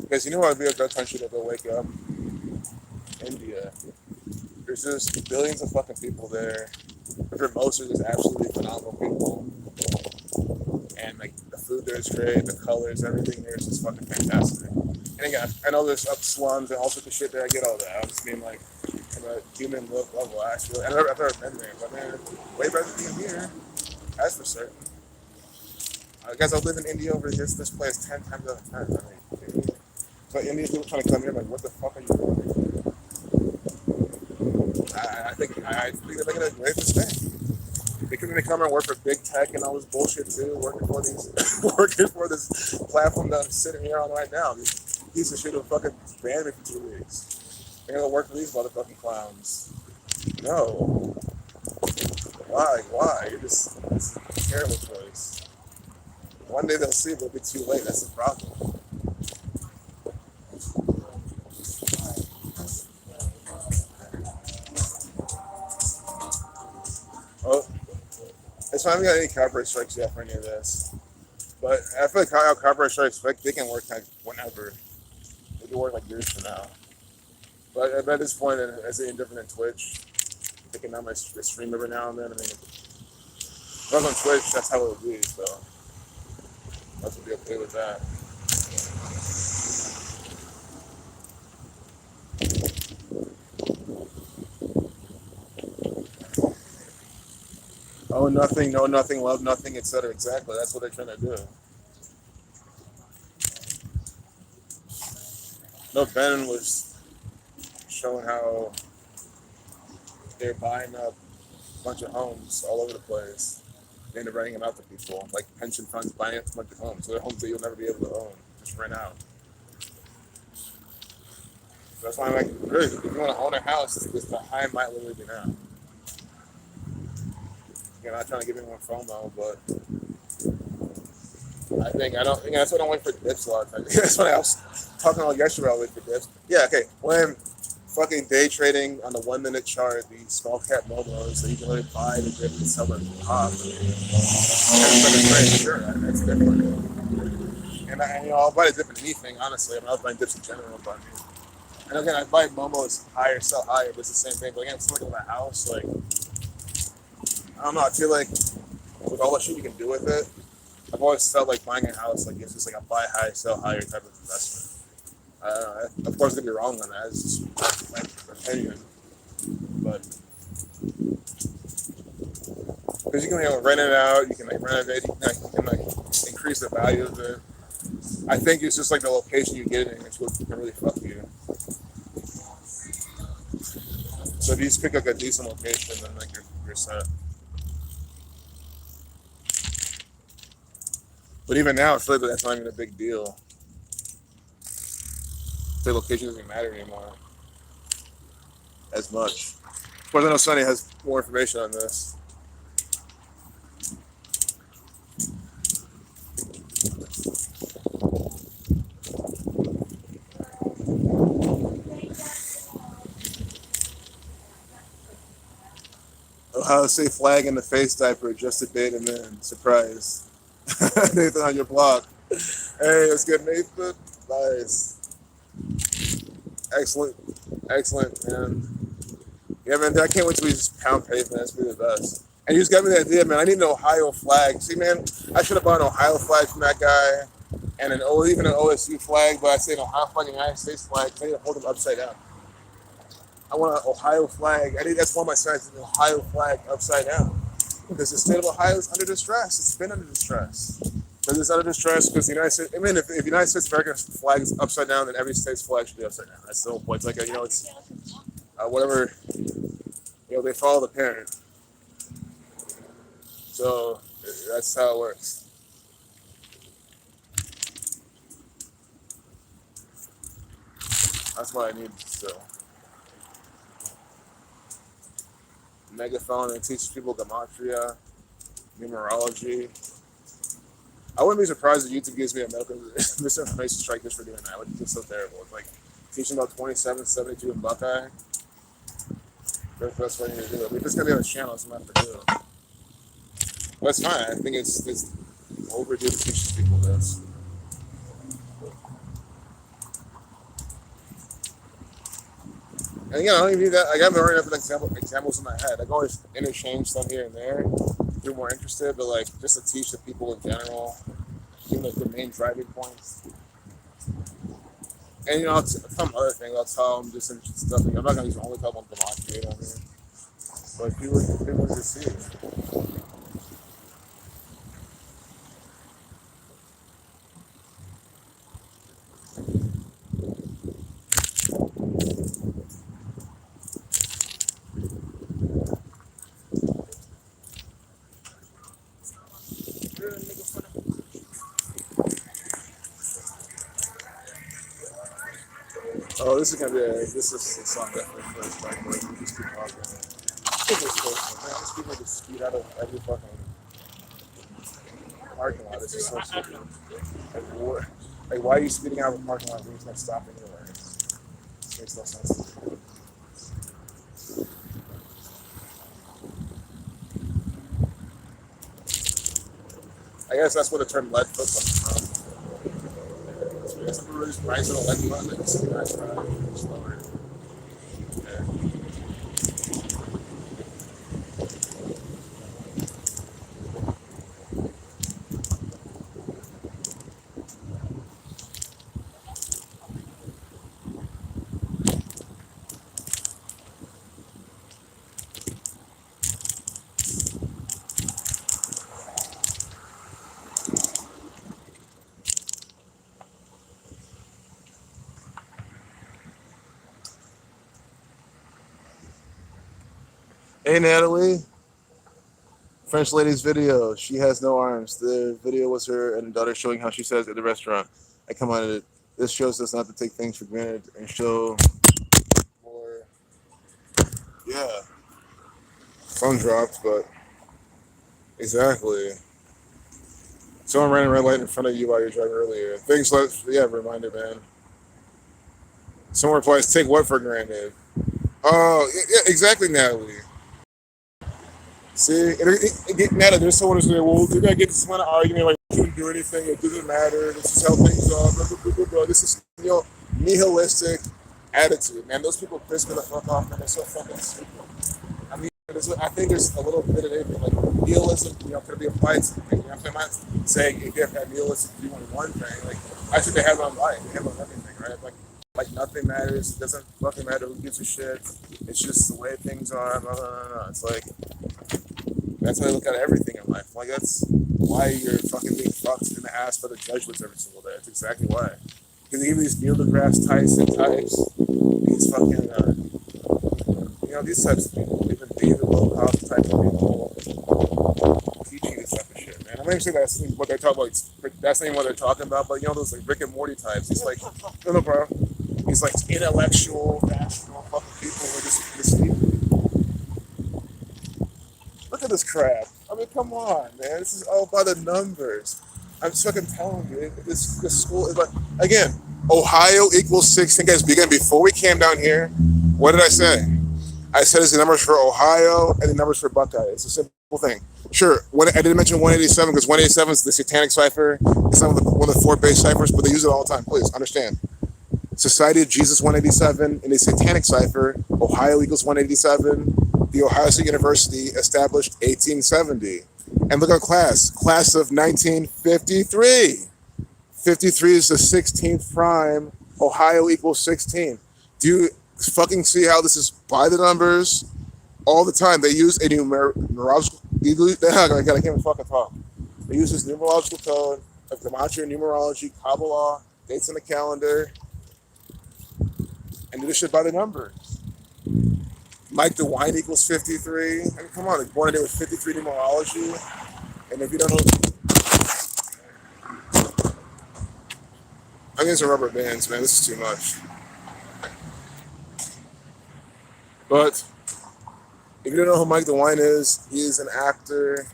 Because what would be a good country to go wake up? India. There's just billions of fucking people there. For most are just absolutely phenomenal people. And like the food there is great, the colors, everything there is just fucking fantastic. And again, I know there's up slums and all sorts of shit there. I get all that. I'm just being like, from a human level, actually. I've never been there, but man, way better than being here. That's for certain. I guess I'll live in India over this place 10 times out of 10. I mean, so Indian people trying to come here, like, what the fuck are you doing? I think they're making a great mistake. They come here and work for big tech and all this bullshit too, working for this platform that I'm sitting here on right now. These piece of shit will fucking ban me for 2 weeks. They're gonna work for these motherfucking clowns. No. Why? It's a terrible choice. One day they'll see, but it'll be too late. That's the problem. Oh, it's not even got any copyright strikes yet for any of this. But I feel like how copyright strikes, like, they can work like whenever. They can work like years from now. But at this point, it's indifferent in Twitch. Taking down my stream every now and then. I mean, if I was on Twitch, that's how it would be. So I would be okay with that. Oh, nothing, know nothing, love nothing, etc. Exactly. That's what they're trying to do. No, Ben was showing how they're buying up a bunch of homes all over the place. They end up renting them out to people, like pension funds buying up a bunch of homes. So they're homes that you'll never be able to own, just rent out. So that's why I'm like, really, if you want to own a house, it's the high might literally be now. You're not trying to give anyone FOMO, but I don't think that's what I'm waiting for dips a lot of times. That's what I was talking about yesterday. I was waiting for dips. Yeah, okay. When fucking day trading on the 1 minute chart, the small cap momos, so you can really buy the dip and sell them off. Sure, that's different. And I'll buy a dip in anything, honestly. I mean, I was buying dips in general, but and again, I buy momos higher, sell higher, but it's the same thing. But again, it's like with a house, like, I don't know, I feel like with all the shit you can do with it, I've always felt like buying a house, like it's just like a buy high, sell higher type of investment. Of course, I'm gonna be wrong on that. It's just my opinion, but because you can rent it out, you can like renovate, you can increase the value of it. I think it's just like the location you get it in, it's what can really fuck you. So if you just pick like a decent location, then like you're set. But even now, I feel like that's not even a big deal. The location doesn't matter anymore as much. Of course, I know Sonny has more information on this. Ohio State flag in the face diaper, just a bit, and then surprise. Nathan on your block. Hey, let's get Nathan. Nice. Excellent. Excellent, man. Yeah, man, I can't wait till we just pound pavement. That's gonna be the best. And you just got me the idea, man. I need an Ohio flag. See, man, I should have bought an Ohio flag from that guy, and even an OSU flag. But I say an Ohio flag, and an United States flag. I need to hold them upside down. I want an Ohio flag. I think that's one of my signs. An Ohio flag upside down, because the state of Ohio is under distress. It's been under distress. Because it's under distress because the United States. I mean, if the United States American flag is upside down, then every state's flag should be upside down. That's the whole point. It's like it's whatever. They follow the parent. So that's how it works. That's what I need still. Megaphone and teach people gematria, numerology. I wouldn't be surprised if YouTube gives me a medical misinformation strike just for doing that. It's just so terrible. It's like teaching about 2772 in Buckeye. That's the best way to do it. If it's gonna be on the channel, it's gonna have to do it. But that's fine. I think it's overdue to teach people this. And again, I don't even need that. Like, I haven't already enough examples in my head. I can always interchange some here and there if you're more interested, but like just to teach the people in general, give them the main driving points. And some other things, I'll tell them just stuff. I'm not gonna only tell them gematria, you know what I mean? But people to see. Oh, this is a song definitely first. Like, we just keep talking. These people just speed out of every fucking parking lot. It's just so stupid. Like, why are you speeding out of a parking lot when you're not stopping anywhere? It makes no sense. I guess that's where the term lead foot comes from. Something really nice little lead foot, like it's nice ride, slower. Yeah. Hey Natalie, French lady's video. She has no arms. The video was her and her daughter showing how she says at the restaurant. I come on it. This shows us not to take things for granted and show more. Yeah, phone dropped, but exactly. Someone ran a red light in front of you while you're driving earlier. Things like reminder, man. Someone replies, "Take what for granted?" Oh, yeah, exactly, Natalie. See, Natalie, there's someone who's going, well, they're going to get this kind of argument, like, you couldn't do anything, it doesn't matter, this is how things are, blah, blah, blah, blah, blah. This is, nihilistic attitude, man. Those people piss me the fuck off, man. They're so fucking stupid. I mean, I think there's a little bit of everything, like, nihilism, could be applied to things. I'm not saying if you have that nihilistic view on one thing, like, I think they have it on life, they have it on everything, right? Like nothing matters, it doesn't fucking matter who gives a shit, it's just the way things are, blah, blah, blah, blah. It's like, that's how I look at everything in life. Like, that's why you're fucking being fucked in the ass by the Jesuits every single day. That's exactly why. Because even these Neil deGrasse Tyson types, these fucking, these types of people, even David low cost type of people, teaching this type of shit, man. I'm I'm sure that's what they're talking about. That's not even what they're talking about. But you know those like Rick and Morty types. He's like, no, bro. He's like intellectual, rational fucking people who are just look at this crap. I mean, come on, man. This is all by the numbers. I'm just fucking telling you. This school is like, again, Ohio equals 16. Guys, again, before we came down here, what did I say? I said it's the numbers for Ohio and the numbers for Buckeye. It's a simple thing. Sure, I didn't mention 187 because 187 is the satanic cipher. It's not one of the four base ciphers, but they use it all the time. Please understand. Society of Jesus 187 in a satanic cipher. Ohio equals 187. The Ohio State University established 1870. And look at class of 1953. 53 is the 16th prime. Ohio equals 16. Do you fucking see how this is by the numbers all the time? They use a numerological. I can't even fucking talk. They use this numerological code of gematria, numerology, Kabbalah, dates on the calendar, and do this shit by the numbers. Mike DeWine equals 53. I mean, come on, they're born a day with 53 numerology. And if you don't know, I'm getting some rubber bands, man. This is too much. But if you don't know who Mike DeWine is, he is an actor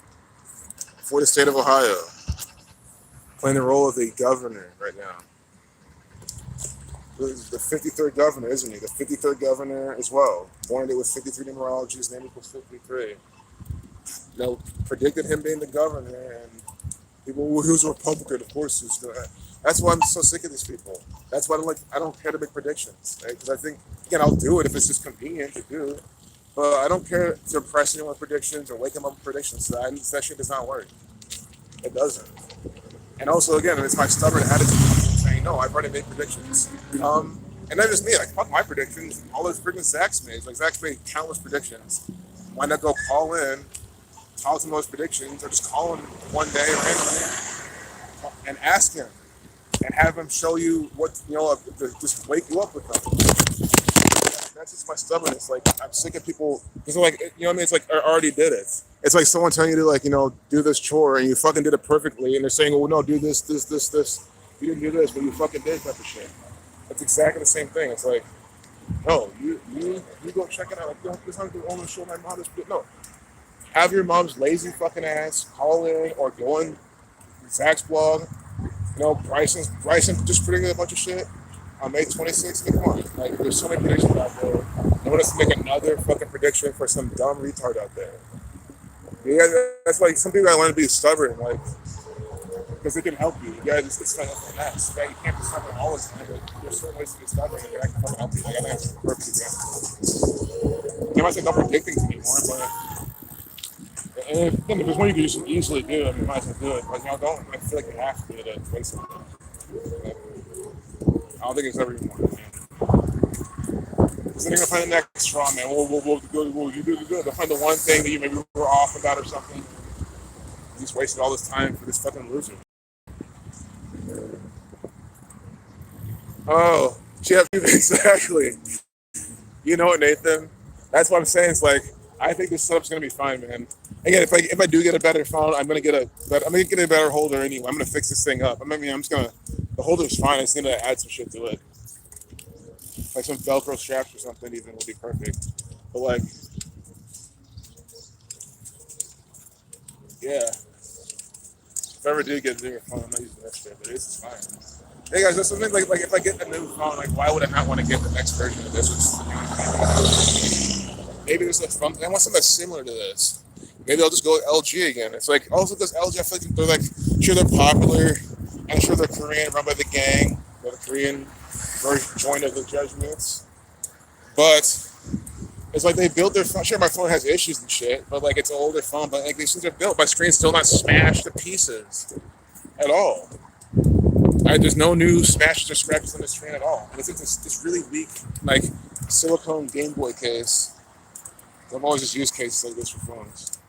for the state of Ohio, playing the role of the governor right now. The 53rd governor, isn't he? The 53rd governor as well. Born with 53 numerology, his name equals 53. You know, predicted him being the governor, and people, well, he was a Republican, of course. That's why I'm so sick of these people. That's why I don't care to make predictions, right? Because I think, again, I'll do it if it's just convenient to do. But I don't care to impress anyone with predictions or wake them up with predictions. That shit does not work. It doesn't. And also, again, it's my stubborn attitude saying, no, I've already made predictions. And not just me, like, fuck my predictions. All those freaking Zach's made. Like, Zach's made countless predictions. Why not go call in, tell some of those predictions, or just call him one day randomly and ask him and have him show you what, you know, just wake you up with them. That's just my stubbornness. Like, I'm sick of people, because, like, you know what I mean? It's like, I already did it. It's like someone telling you to, like, you know, do this chore, and you fucking did it perfectly, and they're saying, oh, no, do this. You didn't do this, but you fucking did type of shit. It's exactly the same thing. It's like, no, you go check it out. Like, this time to only show my mom this. No. Have your mom's lazy fucking ass call in or go on Zach's blog. You know, Bryson just predicted a bunch of shit on May 26th. Come on. Like, there's so many predictions out there. I want us to make another fucking prediction for some dumb retard out there. Yeah, that's like some people gotta learn to be stubborn, like, because they can help you. You gotta just like a mess. Like, you can't be stubborn all the time. But there's certain ways to be stubborn and I can fucking help you. Like, I think that's a perfect example. You might say don't predict things anymore, but if there's one you can just easily do, I mean, you might as well do it. But you know, don't like, feel like you have to do it. Basically, like, I don't think it's ever even more, man. Because they're gonna find the next straw, man. You do the good. They'll find the one thing that you maybe were off about or something. You just wasted all this time for this fucking loser. Oh, yeah, exactly. You know what, Nathan? That's what I'm saying. It's like, I think this setup's gonna be fine, man. Again, if I do get a better phone, I'm gonna get a better holder anyway. I'm gonna fix this thing up. The holder's fine. I just need to add some shit to it. Like some Velcro straps or something even would be perfect. But like, yeah. If I ever do get a newer phone, I'm not using that shit, but this is fine. Hey guys, that's something like if I get a new phone, like why would I not want to get the next version of this? Maybe there's a phone. I want something that's similar to this. Maybe I'll just go with LG again. It's like also because LG, I feel like they're like sure they're popular. I'm sure they're Korean, run by the gang, or the Korean joint of the Jesuits. But it's like they built their phone. Sure, my phone has issues and shit, but like it's an older phone. But like these things are built. My screen's still not smashed to pieces at all. There's no new smashes or scratches on the screen at all. And it's this really weak like silicone Game Boy case. I've always just used cases like this for phones.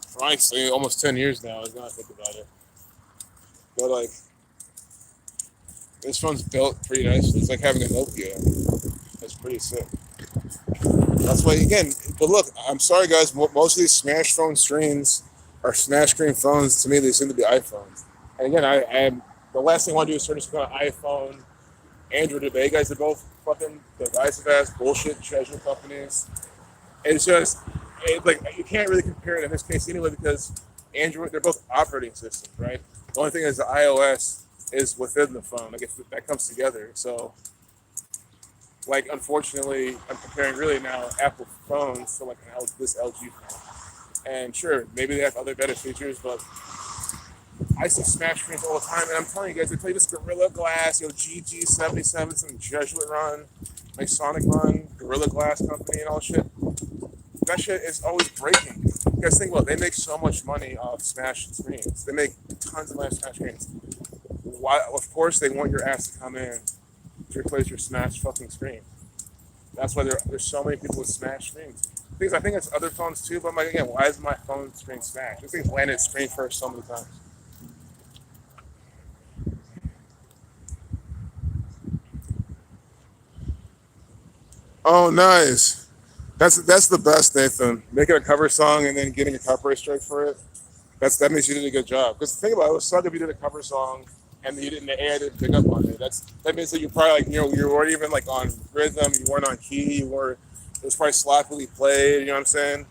For honestly, almost 10 years now. Is not think about it. But like, this phone's built pretty nicely. It's like having a Nokia. That's pretty sick. That's why, again, but look, I'm sorry guys, most of these smash phone screens Are smash screen phones to me? They seem to be iPhones. And again, I am the last thing I want to do is turn this on iPhone, Android debate. You guys are both fucking divisive ass bullshit treasure companies. It's just like you can't really compare it in this case anyway because Android they're both operating systems, right? The only thing is the iOS is within the phone. Like that comes together. So like unfortunately, I'm comparing really now Apple phones to like this LG phone. And sure, maybe they have other better features, but I see smash screens all the time, and I'm telling you guys, they play this Gorilla Glass, GG77, some Jesuit run, like Sonic Run, Gorilla Glass company, and all shit. That shit is always breaking. You guys think about it, they make so much money off smash screens. They make tons of money off smash screens. Why? Of course, they want your ass to come in to replace your smash fucking screen. That's why there's so many people with smash screens. Things I think it's other phones too, but I'm like, again, why is my phone screen smashed? This thing's landed screen first so many times. Oh, nice. That's the best, Nathan. Making a cover song and then getting a copyright strike for it. That means you did a good job. Because think about it, it would suck if you did a cover song and you didn't the AI didn't pick up on it. That means that you probably like you weren't even like on rhythm, you weren't on key, you were it was probably sloppily played. You know what I'm saying?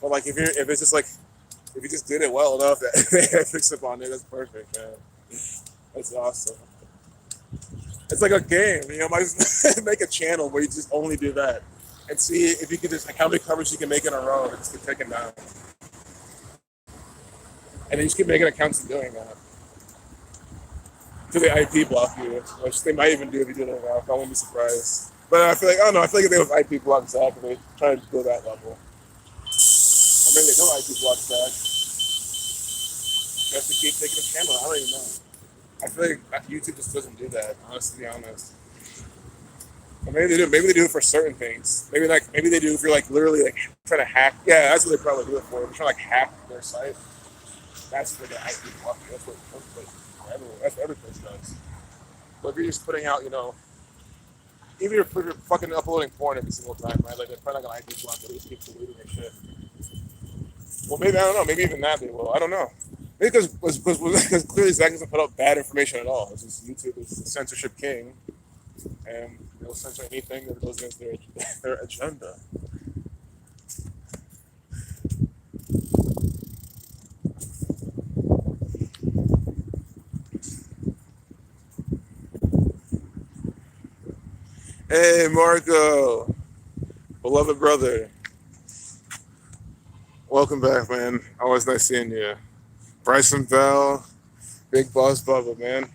But like if it's just like if you just did it well enough that they picks up on it, that's perfect, man. That's awesome. It's like a game, Might just make a channel where you just only do that, and see if you can just like how many covers you can make in a row, and just keep taking down, and then you just keep making accounts and doing that. Till they IP block you, which they might even do if you do it enough. I wouldn't be surprised. But I feel like I don't know. I feel like if they have IP block Zach, they try to go that level, or maybe they don't IP block Zach. They have to keep taking a channel. I don't even know. I feel like YouTube just doesn't do that. Honestly, to be honest. Or maybe they do. Maybe they do it for certain things. Maybe they do if you're like literally like trying to hack. Yeah, that's what they probably do it for. They're trying to like hack their site. That's for the IP block. That's what every place does. But if you're just putting out, even if you're fucking uploading porn every single time, right? Like they're probably not gonna IP block. They just keep deleting your shit. Well, maybe I don't know. Maybe even that they will. I don't know. Maybe because clearly Zach doesn't put out bad information at all. It's just YouTube is the censorship king, and they'll censor anything that goes against their agenda. Hey, Marco, beloved brother, welcome back, man. Always nice seeing you. Bryson Bell, Big Boss Bubba, man.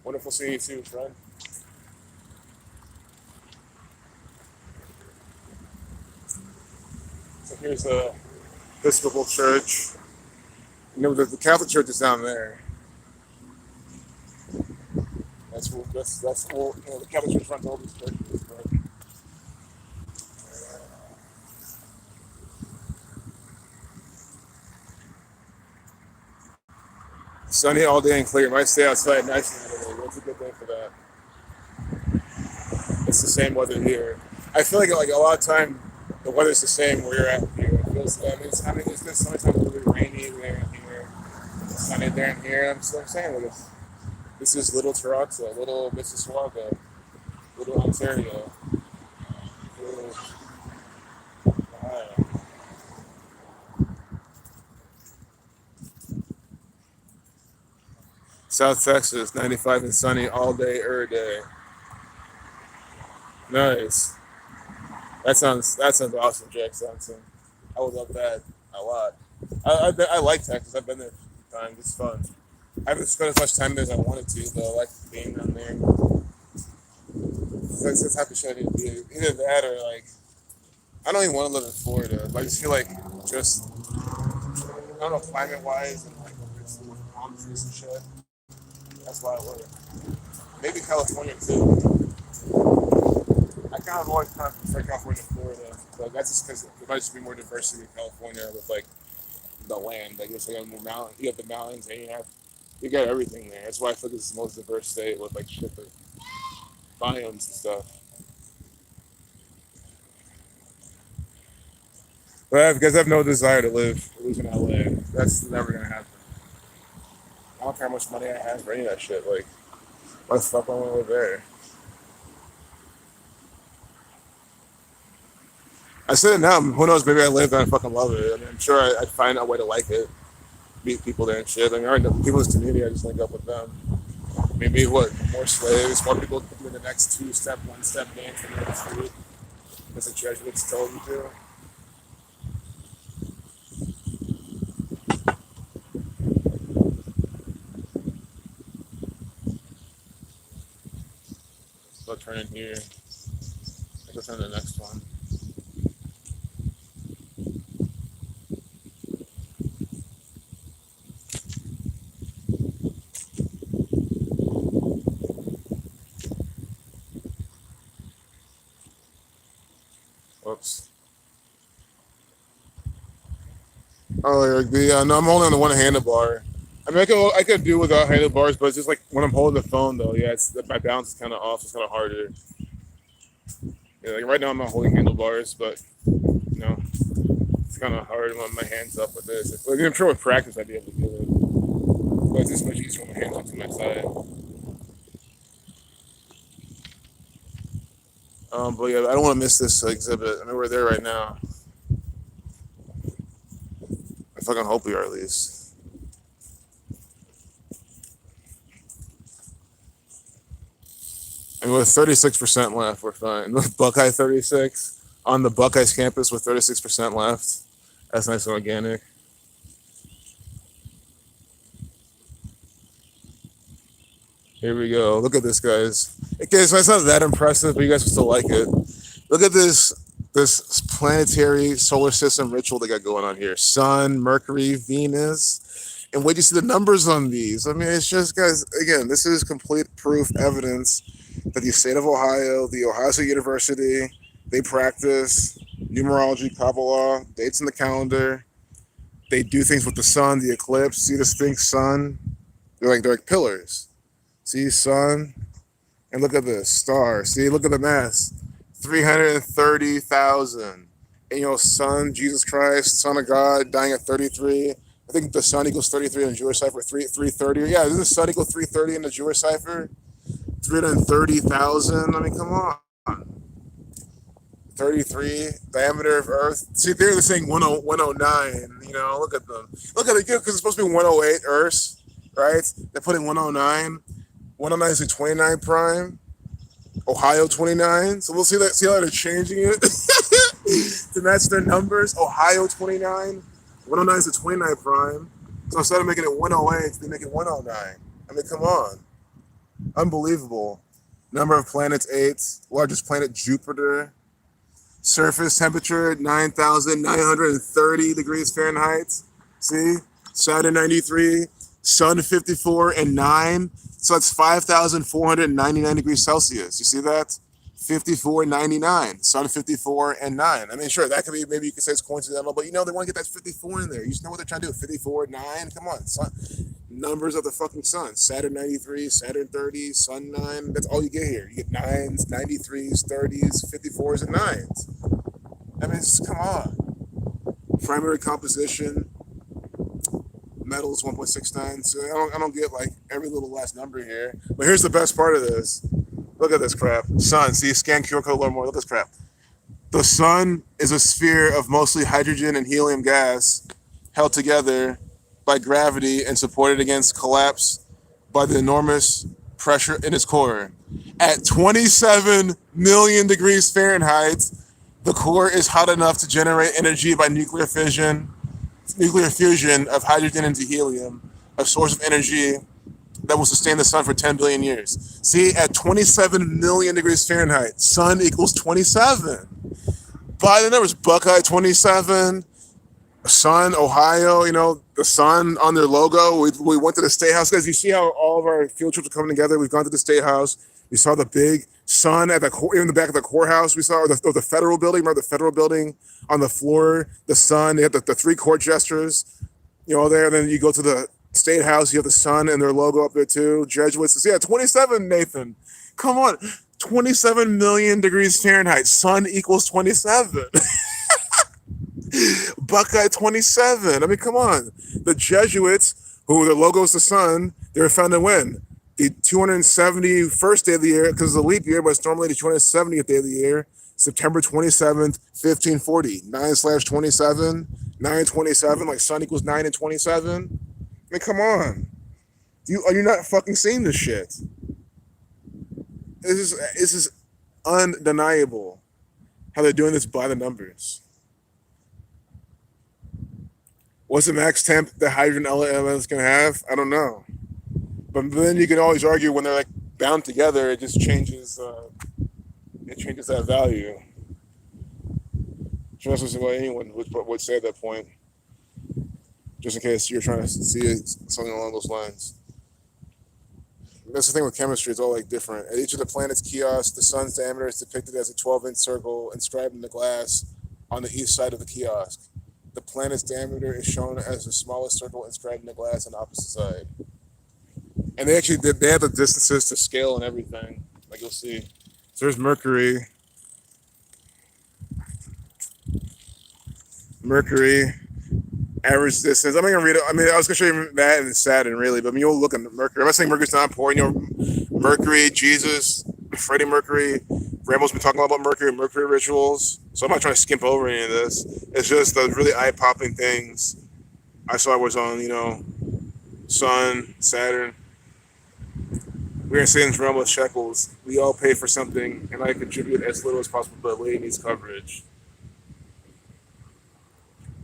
Wonderful seeing you too, friend. So here's the Episcopal Church. The Catholic Church is down there. That's cool. The Catholic Church runs all these churches, but sunny all day and clear. Might stay outside nicely today. That's a good thing for that. It's the same weather here. I feel like a lot of time the weather's the same where you're at here. It feels. It's been sometimes a little bit rainy there and here, sunny there and here. I'm saying like this is Little Toronto, Little Mississauga, Little Ontario, Little Ohio. South Texas, 95 and sunny all day, every day. Nice. That sounds awesome, Jack Johnson. I would love that a lot. I like Texas. I've been there a few times. It's fun. I haven't spent as much time there as I wanted to, but I like being down there. That's the type of shit I need to do. Either that or like I don't even want to live in Florida. But I just feel like just I don't know climate wise and like it's with palm trees and shit. That's why I would. Maybe California too. I kind of always kind of prefer California to Florida, but that's just because there might just be more diversity in California with like the land. Like it's like more mountain. You have the mountains and you got everything there. That's why I feel like this is the most diverse state with like shit like biomes and stuff. But because I have no desire to live in LA. That's never gonna happen. I don't care how much money I have for any of that shit. Like, why the fuck would I want to live there? I said it now. Who knows? Maybe I live there and I fucking love it. I mean, I'm sure I'd find a way to like it. Meet people there and shit. I mean, I already know people in this community. I just link up with them. Maybe what? More slaves, more people doing the next two-step, one-step dance in the street. As the Jesuits told you to. So I'll turn in here. I go turn to the next one. Oops. Oh, no, I'm only on the one handlebar. I mean, I could do without handlebars, but it's just like when I'm holding the phone, though. Yeah, my balance is kind of off. It's kind of harder. Yeah, like right now I'm not holding handlebars, but you know, it's kind of hard when my hands up with this. Like, I'm sure with practice I'd be able to do it, but it's just much easier when my hands up to my side. But yeah, I don't want to miss this exhibit. I mean, we're there right now. I fucking hope we are at least. I mean, with 36% left, we're fine. With Buckeye 36 on the Buckeyes campus with 36% left. That's nice and organic. Here we go. Look at this, guys. Okay, so it's not that impressive, but you guys will still like it. Look at this planetary solar system ritual they got going on here. Sun, Mercury, Venus. And wait, you see the numbers on these. I mean, it's just, guys, again, this is complete proof, evidence that the state of Ohio, the Ohio State University, they practice numerology, Kabbalah, dates in the calendar. They do things with the sun, the eclipse. See this thing, sun? They're like pillars. See, sun, and look at this star. See, look at the mass, 330,000. And you know, Son, Jesus Christ, Son of God, dying at 33. I think the Son equals 33 in the Jewish cipher. 330. Yeah, doesn't the Son equal 330 in the Jewish cipher? 330,000. I mean, come on. 33 diameter of Earth. See, they're saying 109. You know, look at them. Look at it, because it's supposed to be 108 Earth, right? They're putting 109. 109 is a 29 prime. Ohio 29. So we'll see that. See how they're changing it to match their numbers. Ohio 29. 109 is a 29 prime. So instead of making it 108, they make it 109. I mean, come on. Unbelievable. Number of planets 8. Largest planet Jupiter. Surface temperature 9,930 degrees Fahrenheit. See? Saturn 93. Sun 54 and 9. So that's 5,499 degrees Celsius. You see that? 54.99. Sun 54 and 9. I mean, sure, that could be, maybe you could say it's coincidental, but you know, they want to get that 54 in there. You just know what they're trying to do. 54, 9. Come on. Sun, numbers of the fucking sun. Saturn 93, Saturn 30, Sun 9. That's all you get here. You get 9s, 93s, 30s, 54s, and 9s. I mean, just come on. Primary composition. Metals 1.69. So I don't get like every little last number here. But here's the best part of this. Look at this crap. Sun. See, scan QR code, learn more. Look at this crap. The sun is a sphere of mostly hydrogen and helium gas held together by gravity and supported against collapse by the enormous pressure in its core. At 27 million degrees Fahrenheit, the core is hot enough to generate energy by nuclear fusion of hydrogen into helium, a source of energy that will sustain the sun for 10 billion years. See, at 27 million degrees Fahrenheit, sun equals 27. By the numbers, Buckeye 27, Sun, Ohio, you know, the sun on their logo. We went to the State House. Guys, you see how all of our field trips are coming together? We've gone to the State House. We saw the big sun at in the back of the courthouse. We saw the federal building. Remember the federal building on the floor? The sun. They have the three court gestures, you know, there. And then you go to the State House. You have the sun and their logo up there too. Jesuits. Yeah, 27, Nathan. Come on. 27 million degrees Fahrenheit. Sun equals 27. Buckeye 27. I mean, come on. The Jesuits, who their logo is the sun, they were founded when? The 271st day of the year, because it's a leap year, but it's normally the 270th day of the year. September 27th, 1540. 9/27, 927, like sun equals 9 and 27. I mean, come on. Are you not fucking seeing this shit? This is undeniable how they're doing this by the numbers. What's the max temp the hydrogen elements can have? I don't know. But then you can always argue when they're like bound together, it just changes. It changes that value. Just as what anyone would say at that point, just in case you're trying to see something along those lines. That's the thing with chemistry; it's all like different. At each of the planet's kiosks, the sun's diameter is depicted as a 12-inch circle inscribed in the glass on the east side of the kiosk. The planet's diameter is shown as the smallest circle inscribed in the glass on the opposite side. And they have the distances to scale and everything, like you'll see. So there's Mercury. Mercury, average distance. I'm not gonna read it. I mean, I was gonna show you that and Saturn, really, but I mean, you'll look at Mercury. I'm not saying Mercury's not important. Mercury, Jesus, Freddie Mercury. Rambo's been talking a lot about Mercury, Mercury rituals. So I'm not trying to skimp over any of this. It's just the really eye-popping things I saw was on, Sun, Saturn. We're gonna say in Rambo's shekels. We all pay for something, and I contribute as little as possible, but a lady needs coverage.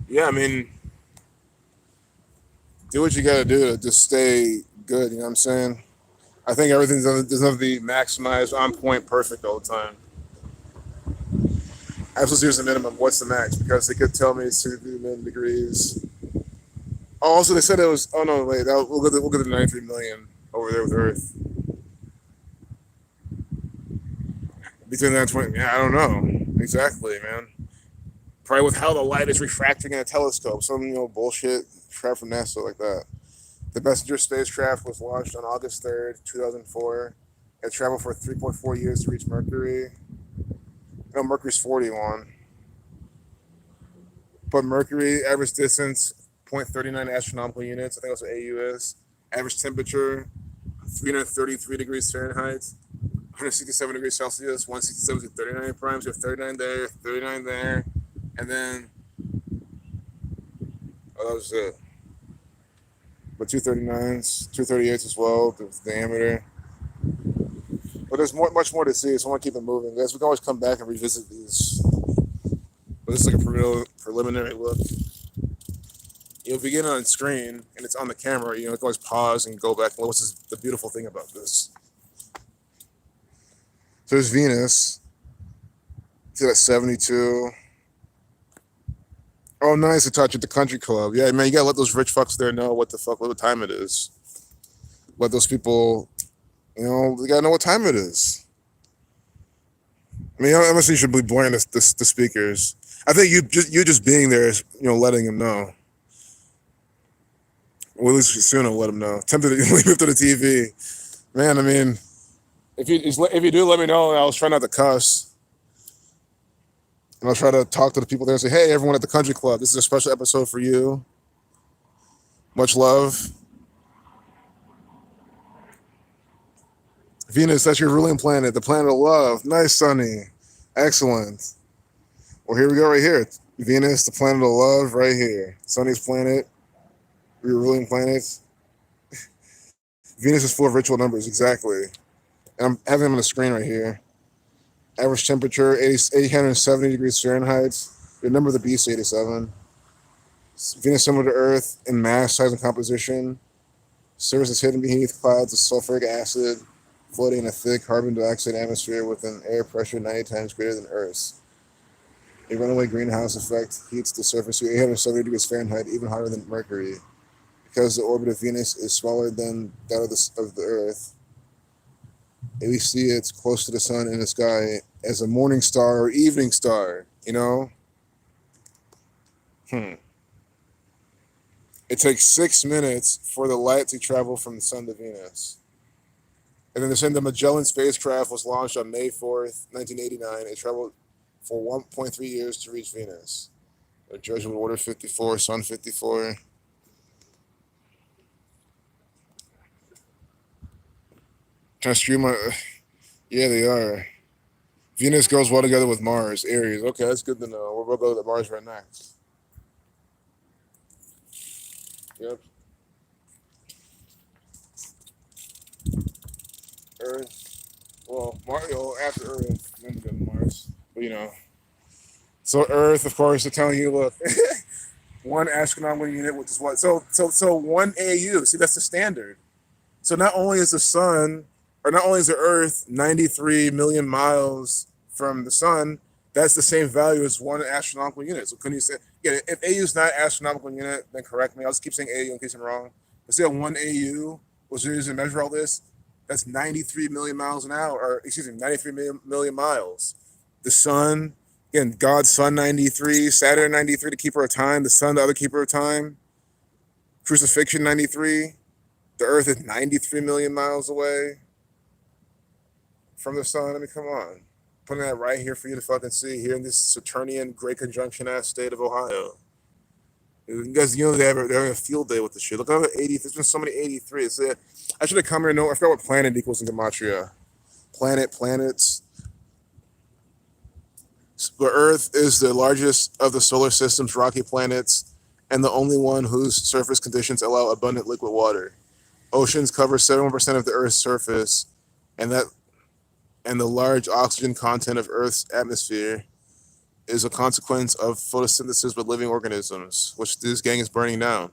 Yeah, I mean, do what you gotta do to just stay good. You know what I'm saying? I think everything doesn't have to be maximized, on point, perfect all the time. Absolutely, here's the minimum. What's the max? Because they could tell me it's 2 degrees. Oh, also, they said it was. Oh no, wait. We'll go to 93 million over there with Earth. Between that 20, yeah, I don't know exactly, man. Probably with how the light is refracting in a telescope, some bullshit crap from NASA like that. The Messenger spacecraft was launched on August 3rd, 2004. It traveled for 3.4 years to reach Mercury. No, Mercury's 41. But Mercury, average distance, 0.39 astronomical units. I think that's what AU is. Average temperature, 333 degrees Fahrenheit, 167 degrees Celsius, 167 to 39 primes. You have 39 there, 39 there. And then, that was it. But 239s, 238s as well, the diameter. But there's much more to see, so I want to keep it moving. Guys, we can always come back and revisit these. But this is like a preliminary look. If you get it on screen and it's on the camera, you can always pause and go back and look. What's the beautiful thing about this? So there's Venus. See that 72. Oh, nice to touch at the country club. Yeah, man, you gotta let those rich fucks there know what time it is. Let those people, they gotta know what time it is. I mean, honestly, you should be blaring the speakers. I think you just being there is, letting them know. Well, at least soon I'll let them know. Tempted to leave it to the TV. Man, I mean, if you do, let me know. I'll try not to cuss. And I'll try to talk to the people there and say, hey, everyone at the country club, this is a special episode for you. Much love. Venus, that's your ruling planet, the planet of love. Nice, Sunny. Excellent. Well, here we go right here. Venus, the planet of love, right here. Sunny's planet, your ruling planet. Venus is full of ritual numbers, exactly. And I'm having them on the screen right here. Average temperature, 870 degrees Fahrenheit. The number of the beast, 87. Venus similar to Earth in mass, size, and composition. Surface is hidden beneath clouds of sulfuric acid, floating in a thick carbon dioxide atmosphere with an air pressure 90 times greater than Earth's. A runaway greenhouse effect heats the surface to 870 degrees Fahrenheit, even hotter than Mercury. Because the orbit of Venus is smaller than that of the Earth, we see it's close to the sun in the sky as a morning star or evening star, It takes 6 minutes for the light to travel from the sun to Venus. And then the Magellan spacecraft was launched on May 4th, 1989. It traveled for 1.3 years to reach Venus. Or Jesuit Order 54, Sun 54. Trying to stream my. Yeah, they are. Venus goes well together with Mars. Aries. Okay, that's good to know. We're going to go to Mars right next. Yep. Earth. Well, Mario after Earth, then we go to Mars. But so Earth, of course, they're telling you, look, one astronomical unit, which is what? So 1 AU. See, that's the standard. So not only is the sun, or not only is the Earth 93 million miles from the sun, that's the same value as one astronomical unit. So couldn't you say, yeah, if AU is not astronomical unit, then correct me. I'll just keep saying AU in case I'm wrong. But see, 1 AU was used to measure all this. That's 93 million miles an hour, or excuse me, 93 million miles. The sun, again, God's sun 93, Saturn 93, the keeper of time, the sun, the other keeper of time, crucifixion 93. The Earth is 93 million miles away from the sun. I mean, come on. Putting that right here for you to fucking see here in this Saturnian Great Conjunction ass state of Ohio. You guys, they're having a field day with the shit. Look at 80. There's been so many 83. I should have come here and know. I forgot what planet equals in Gematria. Planets. The Earth is the largest of the solar system's rocky planets and the only one whose surface conditions allow abundant liquid water. Oceans cover 71% of the Earth's surface, and the large oxygen content of Earth's atmosphere is a consequence of photosynthesis with living organisms, which this gang is burning down.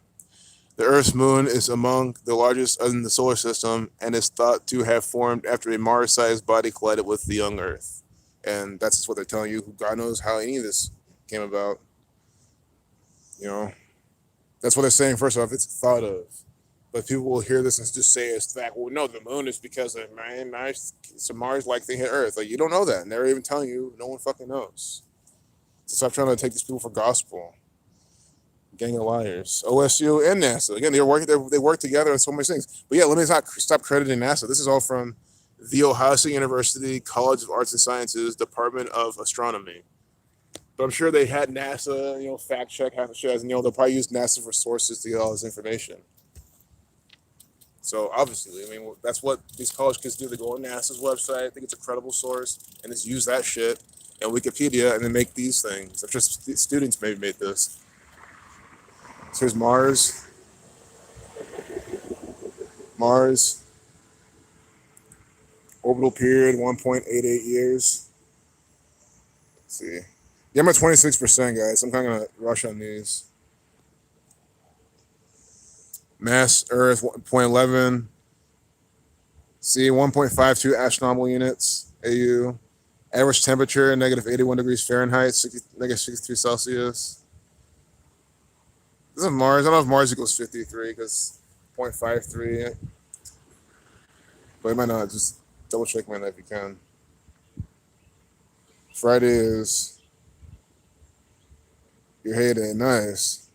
The Earth's moon is among the largest in the solar system and is thought to have formed after a Mars-sized body collided with the young Earth. And that's just what they're telling you. God knows how any of this came about. That's what they're saying. First off, it's thought of. But people will hear this and just say it's fact. Well, no, the moon is because of it's a Mars-like thing hit Earth. Like, you don't know that. And they're even telling you no one fucking knows. So stop trying to take these people for gospel. Gang of liars. OSU and NASA. Again, they work together on so many things. But yeah, let me not stop crediting NASA. This is all from the Ohio State University College of Arts and Sciences Department of Astronomy. But I'm sure they had NASA, fact check half the shit, and they'll probably use NASA for sources to get all this information. So obviously, that's what these college kids do. They go on NASA's website, think it's a credible source, and just use that shit and Wikipedia and then make these things. I'm sure students maybe made this. So here's Mars. Orbital period, 1.88 years. Let's see. Yeah, I'm at 26%, guys. I'm kind of going to rush on these. Mass Earth 0.11. See, 1.52 astronomical units. AU. Average temperature, negative 81 degrees Fahrenheit, negative 63 Celsius. This is Mars. I don't know if Mars equals 53 because 0.53. But it might not. Just double check my if you can. Friday is your heyday. Nice.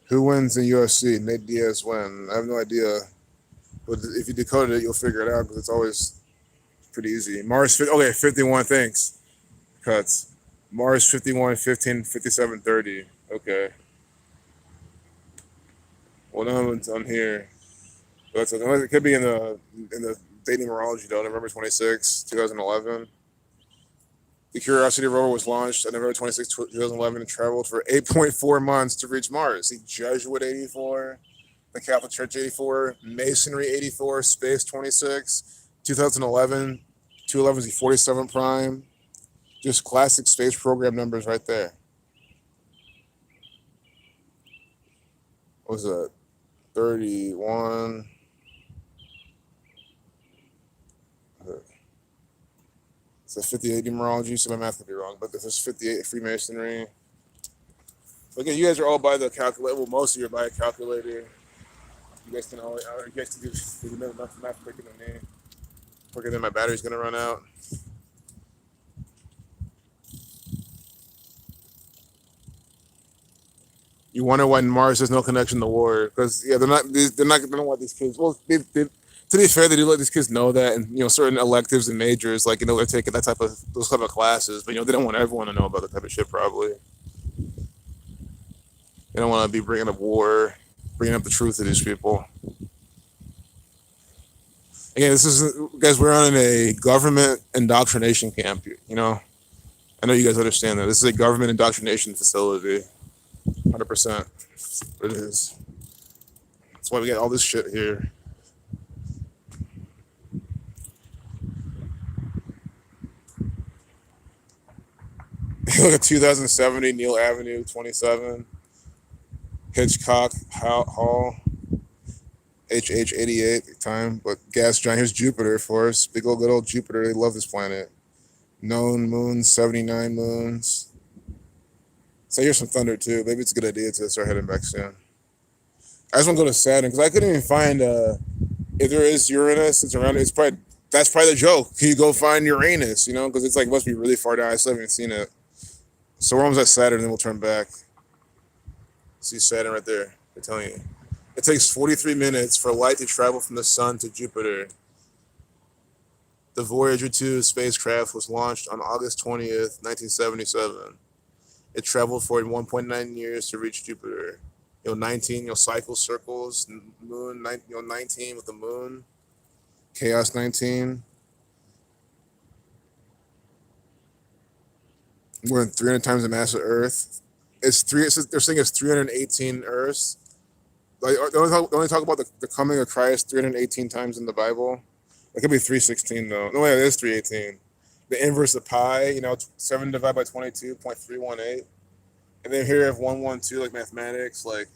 Who wins in UFC? Nate Diaz win. I have no idea. But if you decoded it, you'll figure it out because it's always pretty easy. Mars, 51, thanks. Cuts. Mars 51, 15, 57, 30. Okay. Well, none of it's on here. But it could be in the dating numerology, though. November 26, 2011. The Curiosity rover was launched on November 26, 2011 and traveled for 8.4 months to reach Mars. The Jesuit 84, the Catholic Church 84, Masonry 84, Space 26, 2011. 211 is the 47 prime. Just classic space program numbers right there. What was that? 31. It's a 58 numerology, so my math could be wrong, but this is 58 Freemasonry. Again, you guys are all by the calculator. Well, most of you are by a calculator. You guys can do the math quicker than me. Quicker than my battery's gonna run out. You wonder why Mars has no connection to war, because they don't want these kids. Well, to be fair, they do let these kids know that, and certain electives and majors, like they're taking those type of classes, but they don't want everyone to know about that type of shit, probably. They don't want to be bringing up war, bringing up the truth to these people. Again, this is guys. We're on a government indoctrination camp. You know, I know you guys understand that. This is a government indoctrination facility. 100%. It is. That's why we got all this shit here. Look at 2070 Neal Avenue, 27, Hitchcock Hall, HH88 time, but gas giant. Here's Jupiter for us. Big old good old Jupiter. They love this planet. Known moons, 79 moons. So here's some thunder too. Maybe it's a good idea to start heading back soon. I just want to go to Saturn because I couldn't even find if there is Uranus. It's around. That's probably the joke. Can you go find Uranus? You know, because it's like must be really far down. I still haven't seen it. So we're almost at Saturn, then we'll turn back. See Saturn right there. They're telling you. It takes 43 minutes for light to travel from the sun to Jupiter. The Voyager 2 spacecraft was launched on August 20th, 1977. It traveled for 1.9 years to reach Jupiter. 19, cycle circles, moon, 19 with the moon. Chaos 19. More than 300 times the mass of Earth. They're saying it's 318 Earths. Like, they only talk about the coming of Christ 318 times in the Bible. It could be 316 though. No, yeah, it is 318. The inverse of pi, 7 divided by 22.318. And then here you have 112, like mathematics, like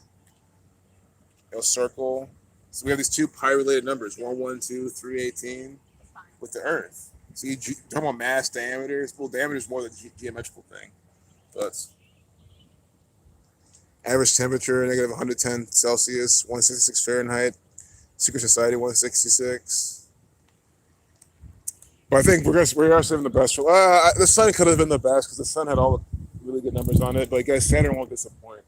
circle. So we have these two pi related numbers, 112, 318, with the Earth. So you talk about mass diameters. Well, diameter is more the geometrical thing. But average temperature, negative 110 Celsius, 166 Fahrenheit. Secret Society, 166. But I think we are saving the best. The sun could have been the best because the sun had all the really good numbers on it. But guys, Saturn won't disappoint.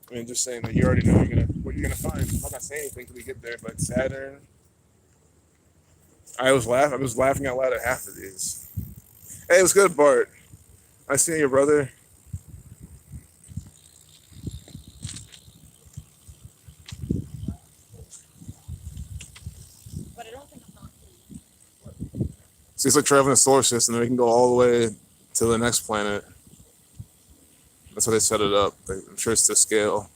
I mean, just saying that you already know what you're gonna find. I'm not gonna say anything till we get there. But Saturn, I was laughing out loud at half of these. Hey, it was good, Bart. I see your brother. But I don't think I'm not. So it's like traveling the solar system, and we can go all the way to the next planet. That's how they set it up. I'm sure it's to scale.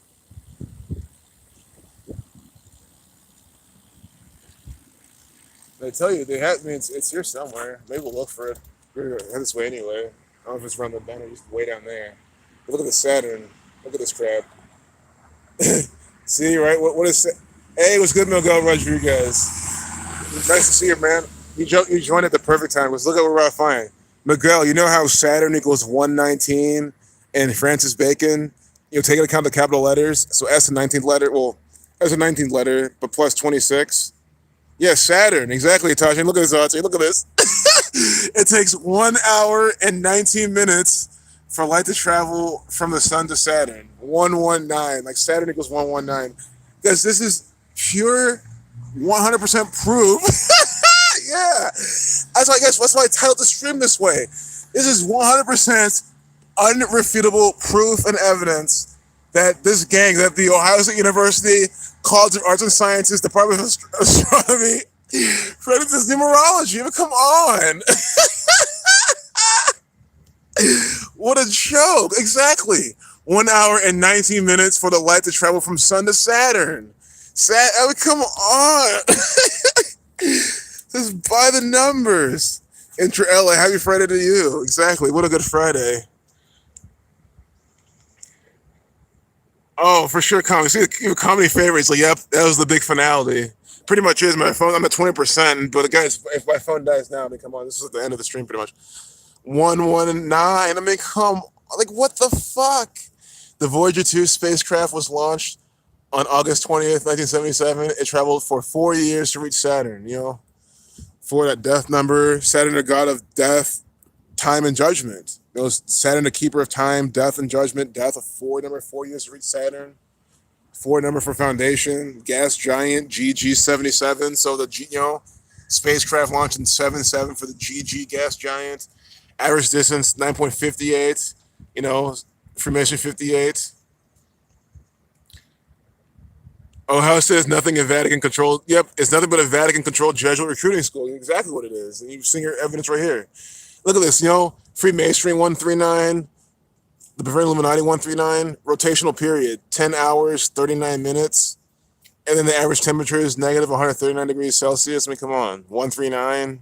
They tell you it's here somewhere. Maybe we'll look for it. We're gonna head this way anyway. I don't know if it's around the bend or just way down there. But look at the Saturn. Look at this crap. See, right? What is it? Hey, what's good, Miguel Rodriguez? Nice to see you, man. You joined at the perfect time. Let's look at what we're about to find. Miguel, you know how Saturn equals 119 and Francis Bacon? Take into account the capital letters. So S the 19th letter. Well, S the 19th letter, but plus 26. Yeah, Saturn. Exactly, Tasha. Look at this, Tasha. Look at this. It takes 1 hour and 19 minutes for light to travel from the sun to Saturn. 119. Like Saturn equals 119. Because this is pure 100% proof. Yeah. That's why I titled the stream this way. This is 100% unrefutable proof and evidence that this gang, that the Ohio State University College of Arts and Sciences, Department of Astronomy, credits numerology. But come on. What a joke. Exactly. 1 hour and 19 minutes for the light to travel from sun to Saturn. Come on. Just by the numbers. Intra LA, happy Friday to you. Exactly. What a good Friday. Oh, for sure, comedy. See, your comedy favorites. Like, yep, that was the big finale. Pretty much is my phone. I'm at 20%, but guys, if my phone dies now, come on, this is at the end of the stream, pretty much. 119. Come, like, what the fuck? The Voyager 2 spacecraft was launched on August 20th, 1977. It traveled for 4 years to reach Saturn. For that death number, Saturn, the god of death, time, and judgment. It was Saturn, the keeper of time, death, and judgment. Death of 4, number 4 years to reach Saturn. 4 number for foundation. Gas giant, GG77. So the spacecraft launched in 77 for the GG gas giant. Average distance 9.58. Freemason 58. Ohio State is nothing in Vatican controlled. Yep, it's nothing but a Vatican controlled Jesuit recruiting school. Exactly what it is. And you've seen your evidence right here. Look at this, Freemasonry 139, the Bavarian Illuminati 139, rotational period 10 hours, 39 minutes. And then the average temperature is negative 139 degrees Celsius. I mean, come on. 139.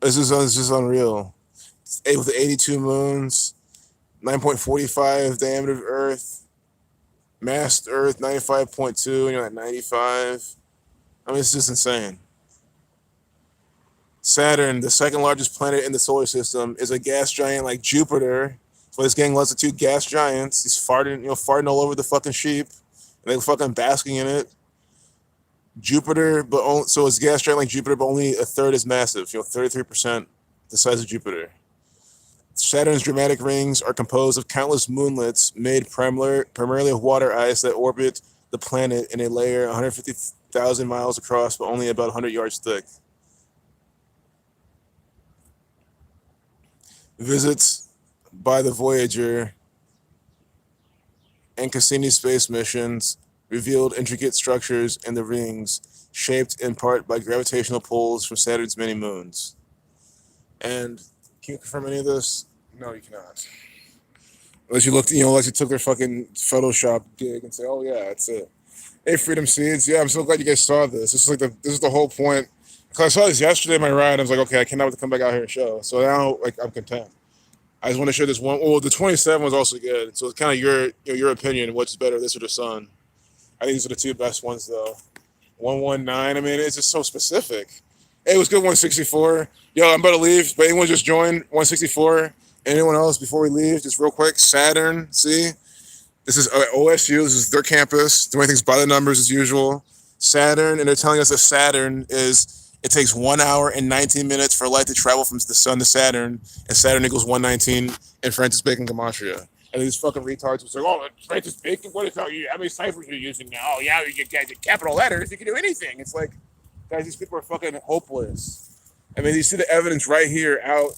This is unreal. It's with the 82 moons, 9.45 diameter of Earth, mass Earth 95.2, and you're at 95. I mean, it's just insane. Saturn, the second largest planet in the solar system, is a gas giant like Jupiter. So it's getting less than two gas giants. He's farting all over the fucking sheep, and they're fucking basking in it. Jupiter, so it's gas giant like Jupiter, but only a third as massive. 33% the size of Jupiter. Saturn's dramatic rings are composed of countless moonlets made primarily of water ice that orbit the planet in a layer 150,000 miles across, but only about 100 yards thick. Visits by the Voyager and Cassini space missions revealed intricate structures in the rings, shaped in part by gravitational pulls from Saturn's many moons. And can you confirm any of this? No, you cannot. Unless you took their fucking Photoshop gig and say, "Oh yeah, that's it." Hey, Freedom Seeds. Yeah, I'm so glad you guys saw this. This is the whole point. Because I saw this yesterday in my ride. I was like, okay, I cannot wait to come back out here and show. So now, I'm content. I just want to share this one. Oh, the 27 was also good. So it's kind of your opinion. What's better, this or the sun? I think these are the two best ones, though. 119. I mean, it's just so specific. Hey, it was good. 164. Yo, I'm about to leave, but anyone just joined 164? Anyone else before we leave? Just real quick. Saturn. See, this is OSU. This is their campus. Doing things by the numbers as usual. Saturn, and they're telling us that Saturn it takes 1 hour and 19 minutes for light to travel from the sun to Saturn, and Saturn equals 119 in Francis Bacon gematria. And these fucking retards was like, "Oh, Francis Bacon, what is that? How many ciphers are you using now? Oh, yeah, you get capital letters. You can do anything." It's like, guys, these people are fucking hopeless. I mean, you see the evidence right here out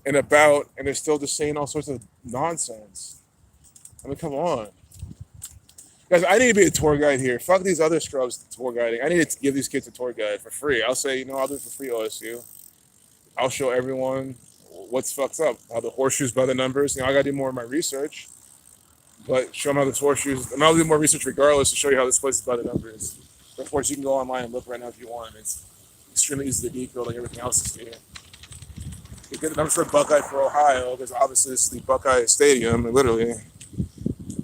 and about, and they're still just saying all sorts of nonsense. I mean, come on. Guys, I need to be a tour guide here. Fuck these other scrubs tour guiding. I need to give these kids a tour guide for free. I'll say, I'll do it for free, OSU. I'll show everyone what's fucked up. How the horseshoes by the numbers. I got to do more of my research. But show them how this horseshoes. And I'll do more research regardless to show you how this place is by the numbers. But of course, you can go online and look right now if you want. It's extremely easy to decode like everything else is here. You get the numbers for Buckeye for Ohio, because obviously this is the Buckeye Stadium, literally.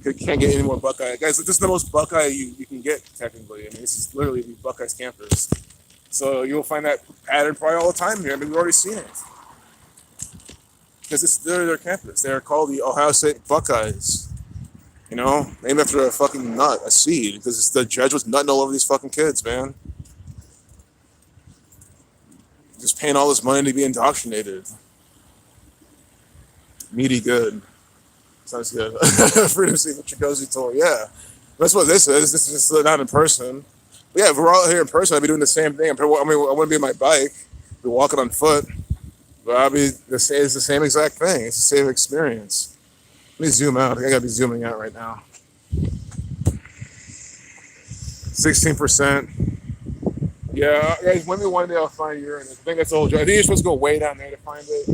You can't get any more Buckeye. Guys, this is the most Buckeye you can get, technically. I mean, this is literally the Buckeye's campus. So you'll find that pattern probably all the time here. I mean, we've already seen it. Because this is literally their campus. They're called the Ohio State Buckeyes. Named after a fucking nut, a seed. Because it's the Jesuits nutting all over these fucking kids, man. Just paying all this money to be indoctrinated. Meaty good. Sounds good. Freedom Seeker Chicozy tour, yeah. That's what this is. This is just not in person. But yeah, if we're all here in person, I'd be doing the same thing. I wouldn't be on my bike, I'd be walking on foot. But it's the same exact thing. It's the same experience. Let me zoom out. I gotta be zooming out right now. 16%. Yeah, guys, maybe one day I'll find Uranus. I think that's the whole joke. I think you're supposed to go way down there to find it.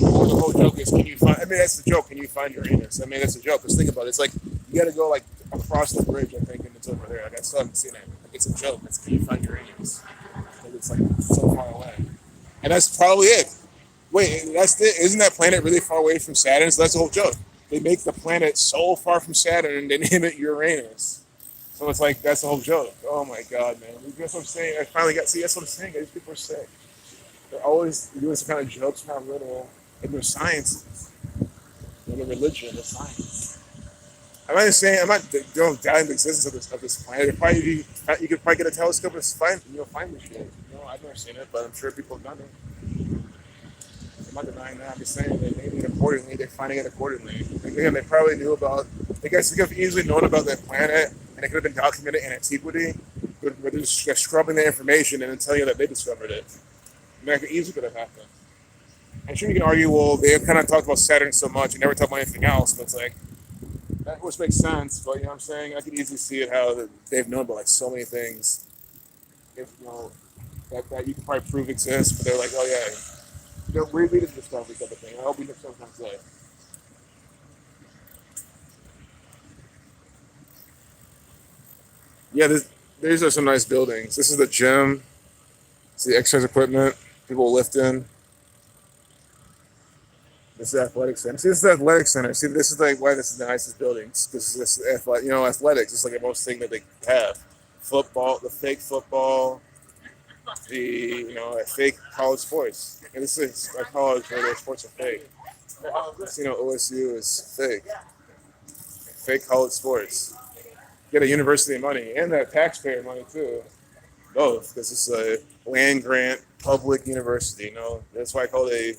Or the whole joke is, that's the joke. Can you find Uranus? I mean, that's the joke. Because think about it. It's like, you got to go, across the bridge, I think, and it's over there. I still haven't seen it. It's a joke. It's, can you find Uranus? It's, so far away. And that's probably it. Wait, that's it? Isn't that planet really far away from Saturn? So that's the whole joke. They make the planet so far from Saturn, and they name it Uranus. So it's like, that's the whole joke. Oh, my God, man. That's what I'm saying. That's what I'm saying. These people are sick. They're always doing some kind of jokes, some kind of little... And their sciences, their religion, their science. I'm not doubting the existence of this planet. You could probably get a telescope and find this shit. I've never seen it, but I'm sure people have done it. I'm not denying that. I'm just saying they name it accordingly. They're finding it accordingly. Again, they probably knew about. They guys could have easily known about that planet, and it could have been documented in antiquity. But they're just scrubbing the information and then telling you that they discovered it. And that easily could have happened. I'm sure you can argue, well, they kind of talked about Saturn so much and never talked about anything else, but it's like, which makes sense. But you know what I'm saying? I could easily see it how they've known about like so many things. If you know that you can probably prove exist, but they're like, oh yeah, we're leading to discovery type of thing. I hope we sometimes say. Yeah, these are some nice buildings. This is the gym. It's the exercise equipment. People lifting. This is the athletic center. See, this is the athletic center. See, this is like why this is the nicest buildings. Because this is athletics. It's like the most thing that they have. Football, the fake football, the fake college sports. And this is a college where their sports are fake. OSU is fake. Fake college sports. Get a university money and that taxpayer money too. Both, because it's a land grant public university. That's why I call it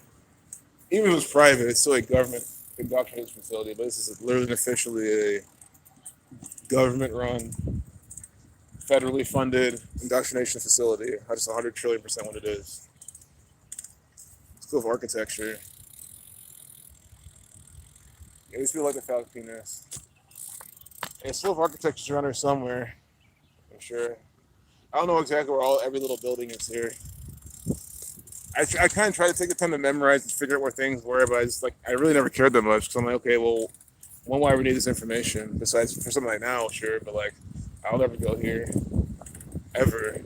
even if it was private, it's still a government indoctrination facility. But this is literally and officially a government-run, federally funded indoctrination facility. Just 100 trillion% what it is. School of Architecture. Yeah, these people like the Falcon penis. Yeah, School of Architecture is around here somewhere. I'm sure. I don't know exactly where every little building is here. I kind of try to take the time to memorize and figure out where things were, but I really never cared that much because I'm like, okay, well, when will I ever need this information? Besides for something like now, sure, but I'll never go here ever.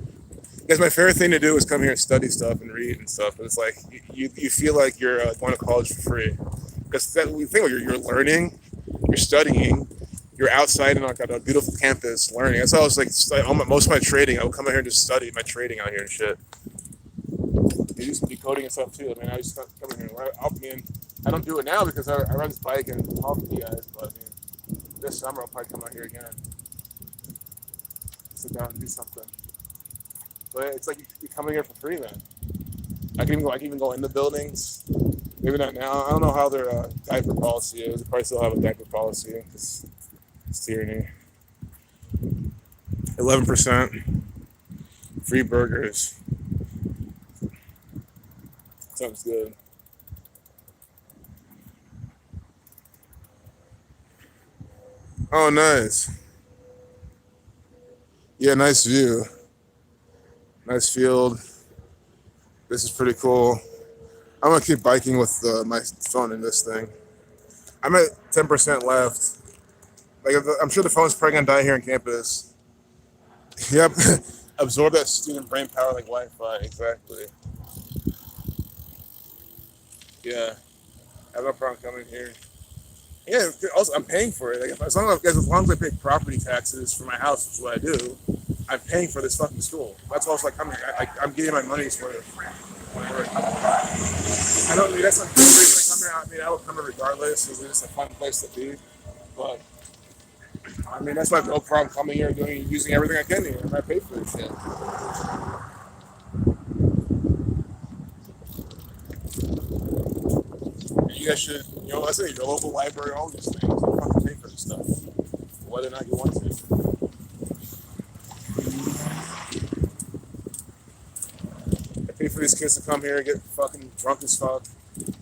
Because my favorite thing to do is come here and study stuff and read and stuff. But it's like you feel like you're going to college for free because the thing you're learning, you're studying. You're outside in like a beautiful campus learning. That's how I was most of my trading. I would come out here and just study my trading out here and shit. They do some decoding and stuff too. I mean, I just come in here. I don't do it now because I ride this bike and talk to you guys. But this summer I'll probably come out here again, sit down and do something. But it's like you're coming here for free, man. I can even go in the buildings. Maybe not now. I don't know how their diaper policy is. They probably still have a diaper policy because it's tyranny. 11% free burgers. Sounds good. Oh, nice. Yeah, nice view. Nice field. This is pretty cool. I'm gonna keep biking with my phone in this thing. I'm at 10% left. I'm sure the phone's probably gonna die here on campus. Yep. Absorb that student brain power like Wi-Fi. Exactly. Yeah. I have no problem coming here. Yeah. Also, I'm paying for it. As long as I pay property taxes for my house, which is what I do, I'm paying for this fucking school. That's why I was like, I'm getting my money's worth. Whenever I don't mean that's not the reason I come here. I would come here regardless because it's just a fun place to be. But that's why I have no problem coming here using everything I can here. I pay for this shit. You guys should, I say your local library, all these things, you fucking pay for this stuff, whether or not you want to. I pay for these kids to come here and get fucking drunk as fuck,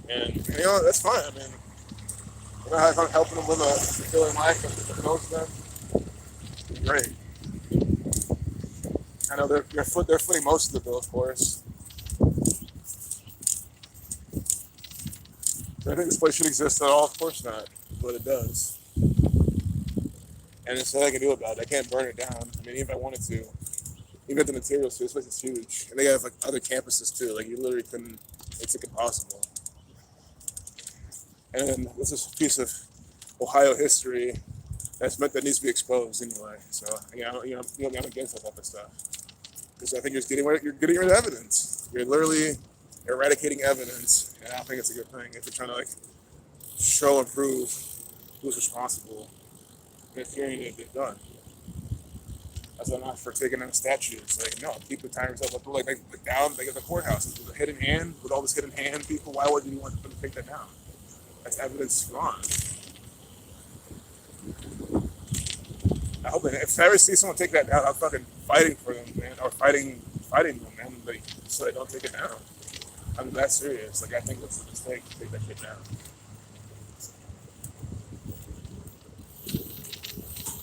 and that's fine. If I'm helping them live a fulfilling life and knows them, great. I know they're footing most of the bill, of course. Do I think this place should exist at all? Of course not, but it does. And there's nothing I can do about it. I can't burn it down. Even if I wanted to. Even if the materials too, this place is huge. And they have other campuses too. You literally couldn't, it's impossible. And then this is a piece of Ohio history that needs to be exposed anyway. So I'm against that type of stuff. Because I think you're getting rid of evidence. You're literally eradicating evidence, and I don't think it's a good thing if you're trying to show and prove who's responsible and if hearing it get done. That's not for taking down statues. No, keep the timers up. Down, at the courthouse, with a hidden hand, with all this hidden hand people. Why would you want them to take that down? That's evidence gone. I hope if I ever see someone take that down, I'm fucking fighting for them, man, or fighting them, man, so they don't take it down. I'm that serious. I think it's a mistake to take that shit down.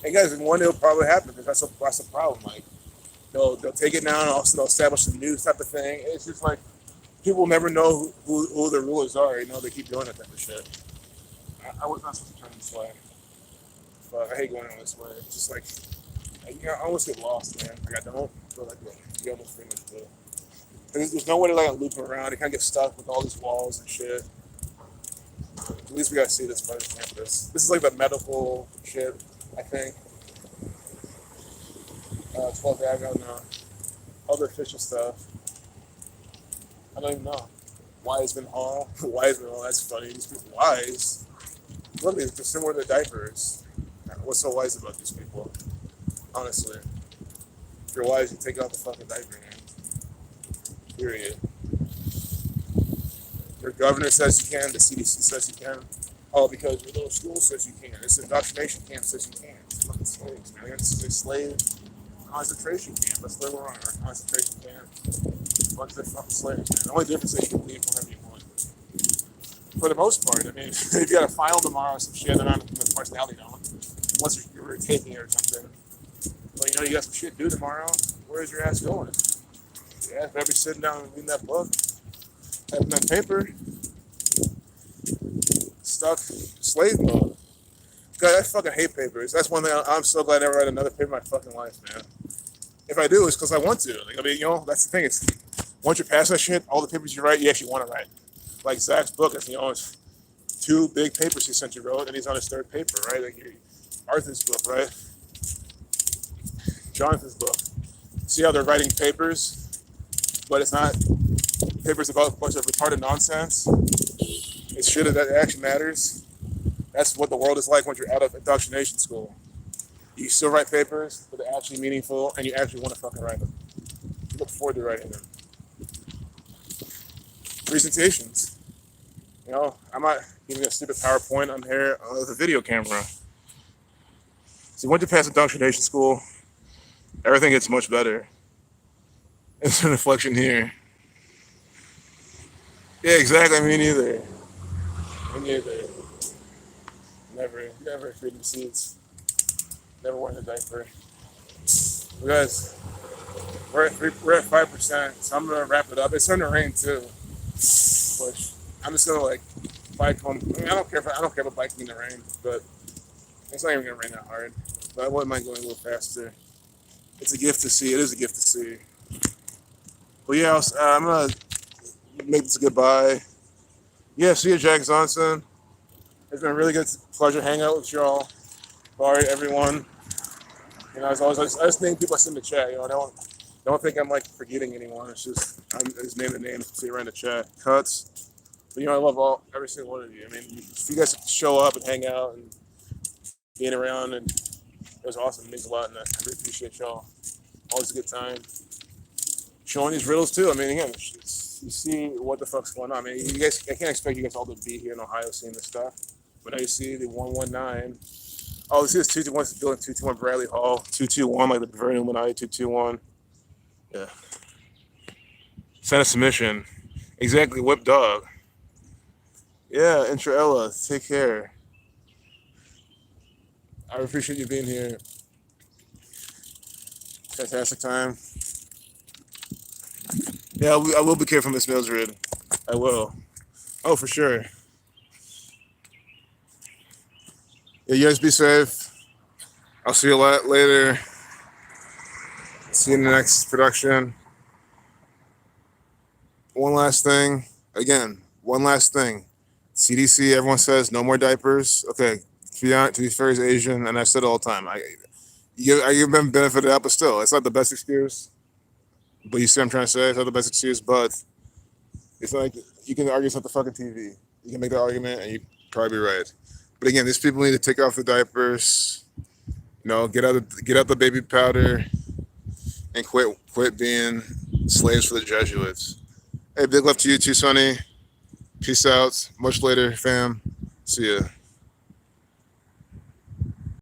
And guys, one day it'll probably happen because that's a problem. Like they'll take it down and also they'll establish a new type of thing. It's just like people will never know who the rulers are. You know, they keep doing that type of shit. I was not supposed to turn this way. But I hate going on this way. It's just like, I almost get lost, man. Like, I don't feel like you almost pretty much do. And there's no way to, like, loop around. You kind of get stuck with all these walls and shit. At least we gotta see this part of the campus. This is like the medical shit, I think. 12th Ave, I don't know. All the official stuff. I don't even know. Wiseman Hall. Wiseman Hall, that's funny. These people, wise. Look, they're similar to diapers. What's so wise about these people? Honestly. If you're wise, you take out the fucking diaper, man. Period. Your governor says you can, the CDC says you can. Oh, because your little school says you can. This indoctrination camp says you can. It's fucking slaves, man. It's a slave concentration camp. That's where we're on, our concentration camp. Bunch of fucking slaves, man. The only difference is you can leave whenever you want. For the most part, I mean, if you got a final tomorrow or some shit, then of course now they don't. Unless you're taking it or something. But you know, you got some shit to do tomorrow. Where's your ass going? Your ass better be sitting down and reading that book. Having that paper. Stuck slave mode. God, I fucking hate papers. That's one thing I'm so glad I never write another paper in my fucking life, man. If I do, it's because I want to. Like, I mean, you know, that's the thing. It's once you pass that shit, all the papers you write, you actually want to write. Like Zach's book, you know, it's 2 big papers he sent you wrote, and he's on his 3rd paper, right? Like Arthur's book, right? Jonathan's book. See how they're writing papers, but it's not papers about a bunch of retarded nonsense. It's shit that actually matters. That's what the world is like when you're out of indoctrination school. You still write papers, but they're actually meaningful, and you actually want to fucking write them. You look forward to writing them. Presentations. You know, I'm not giving a stupid PowerPoint on here with a video camera. So once you pass indoctrination school, everything gets much better. It's an inflection here. Yeah, exactly. Me neither. Me neither. Never freedom seats. Never wearing a diaper. Well, guys, we're at 5%, so I'm gonna wrap it up. It's starting to rain too, which I'm just gonna like bike home. I mean, I don't care about biking in the rain, but it's not even gonna rain that hard. But I wouldn't mind going a little faster. It's a gift to see. It is a gift to see. But yeah, I'm gonna make this a goodbye. Yeah, see you, Jack Johnson. It's been a really good pleasure hanging out with y'all. Sorry, everyone. You know, as always, I just name people I send in the chat. You know, I don't think I'm like forgetting anyone. It's just I just name the names, see around the chat. Cuts. But you know, I love every single one of you. I mean, if you guys show up and hang out and being around, and it was awesome. It means a lot, and I really appreciate y'all. Always a good time. Showing these riddles too. I mean, again, you see what the fuck's going on. I mean, you guys, I can't expect you guys all to be here in Ohio seeing this stuff. But now you see the 119. Oh, this is 221 Dylan 221 Bradley Hall 221 like the Bavarian Illuminati 221. Yeah. Send a submission. Exactly. Whip dog. Yeah, Intraella. Take care. I appreciate you being here. Fantastic time. Yeah, I will be careful, Miss Mildred. I will. Oh, for sure. Yeah, you guys be safe. I'll see you a lot later. See you in the next production. One last thing. Again, one last thing. CDC, everyone says no more diapers. Okay, to be fair, he's Asian, and I said it all the time. I give them benefit of that, but still, it's not the best excuse. But you see what I'm trying to say? It's not the best excuse, but it's like you can argue it's not the fucking TV. You can make that argument, and you're probably right. But again, these people need to take off the diapers, you know, get out the baby powder, and quit being slaves for the Jesuits. Hey, big love to you too, Sonny. Peace out. Much later, fam. See ya.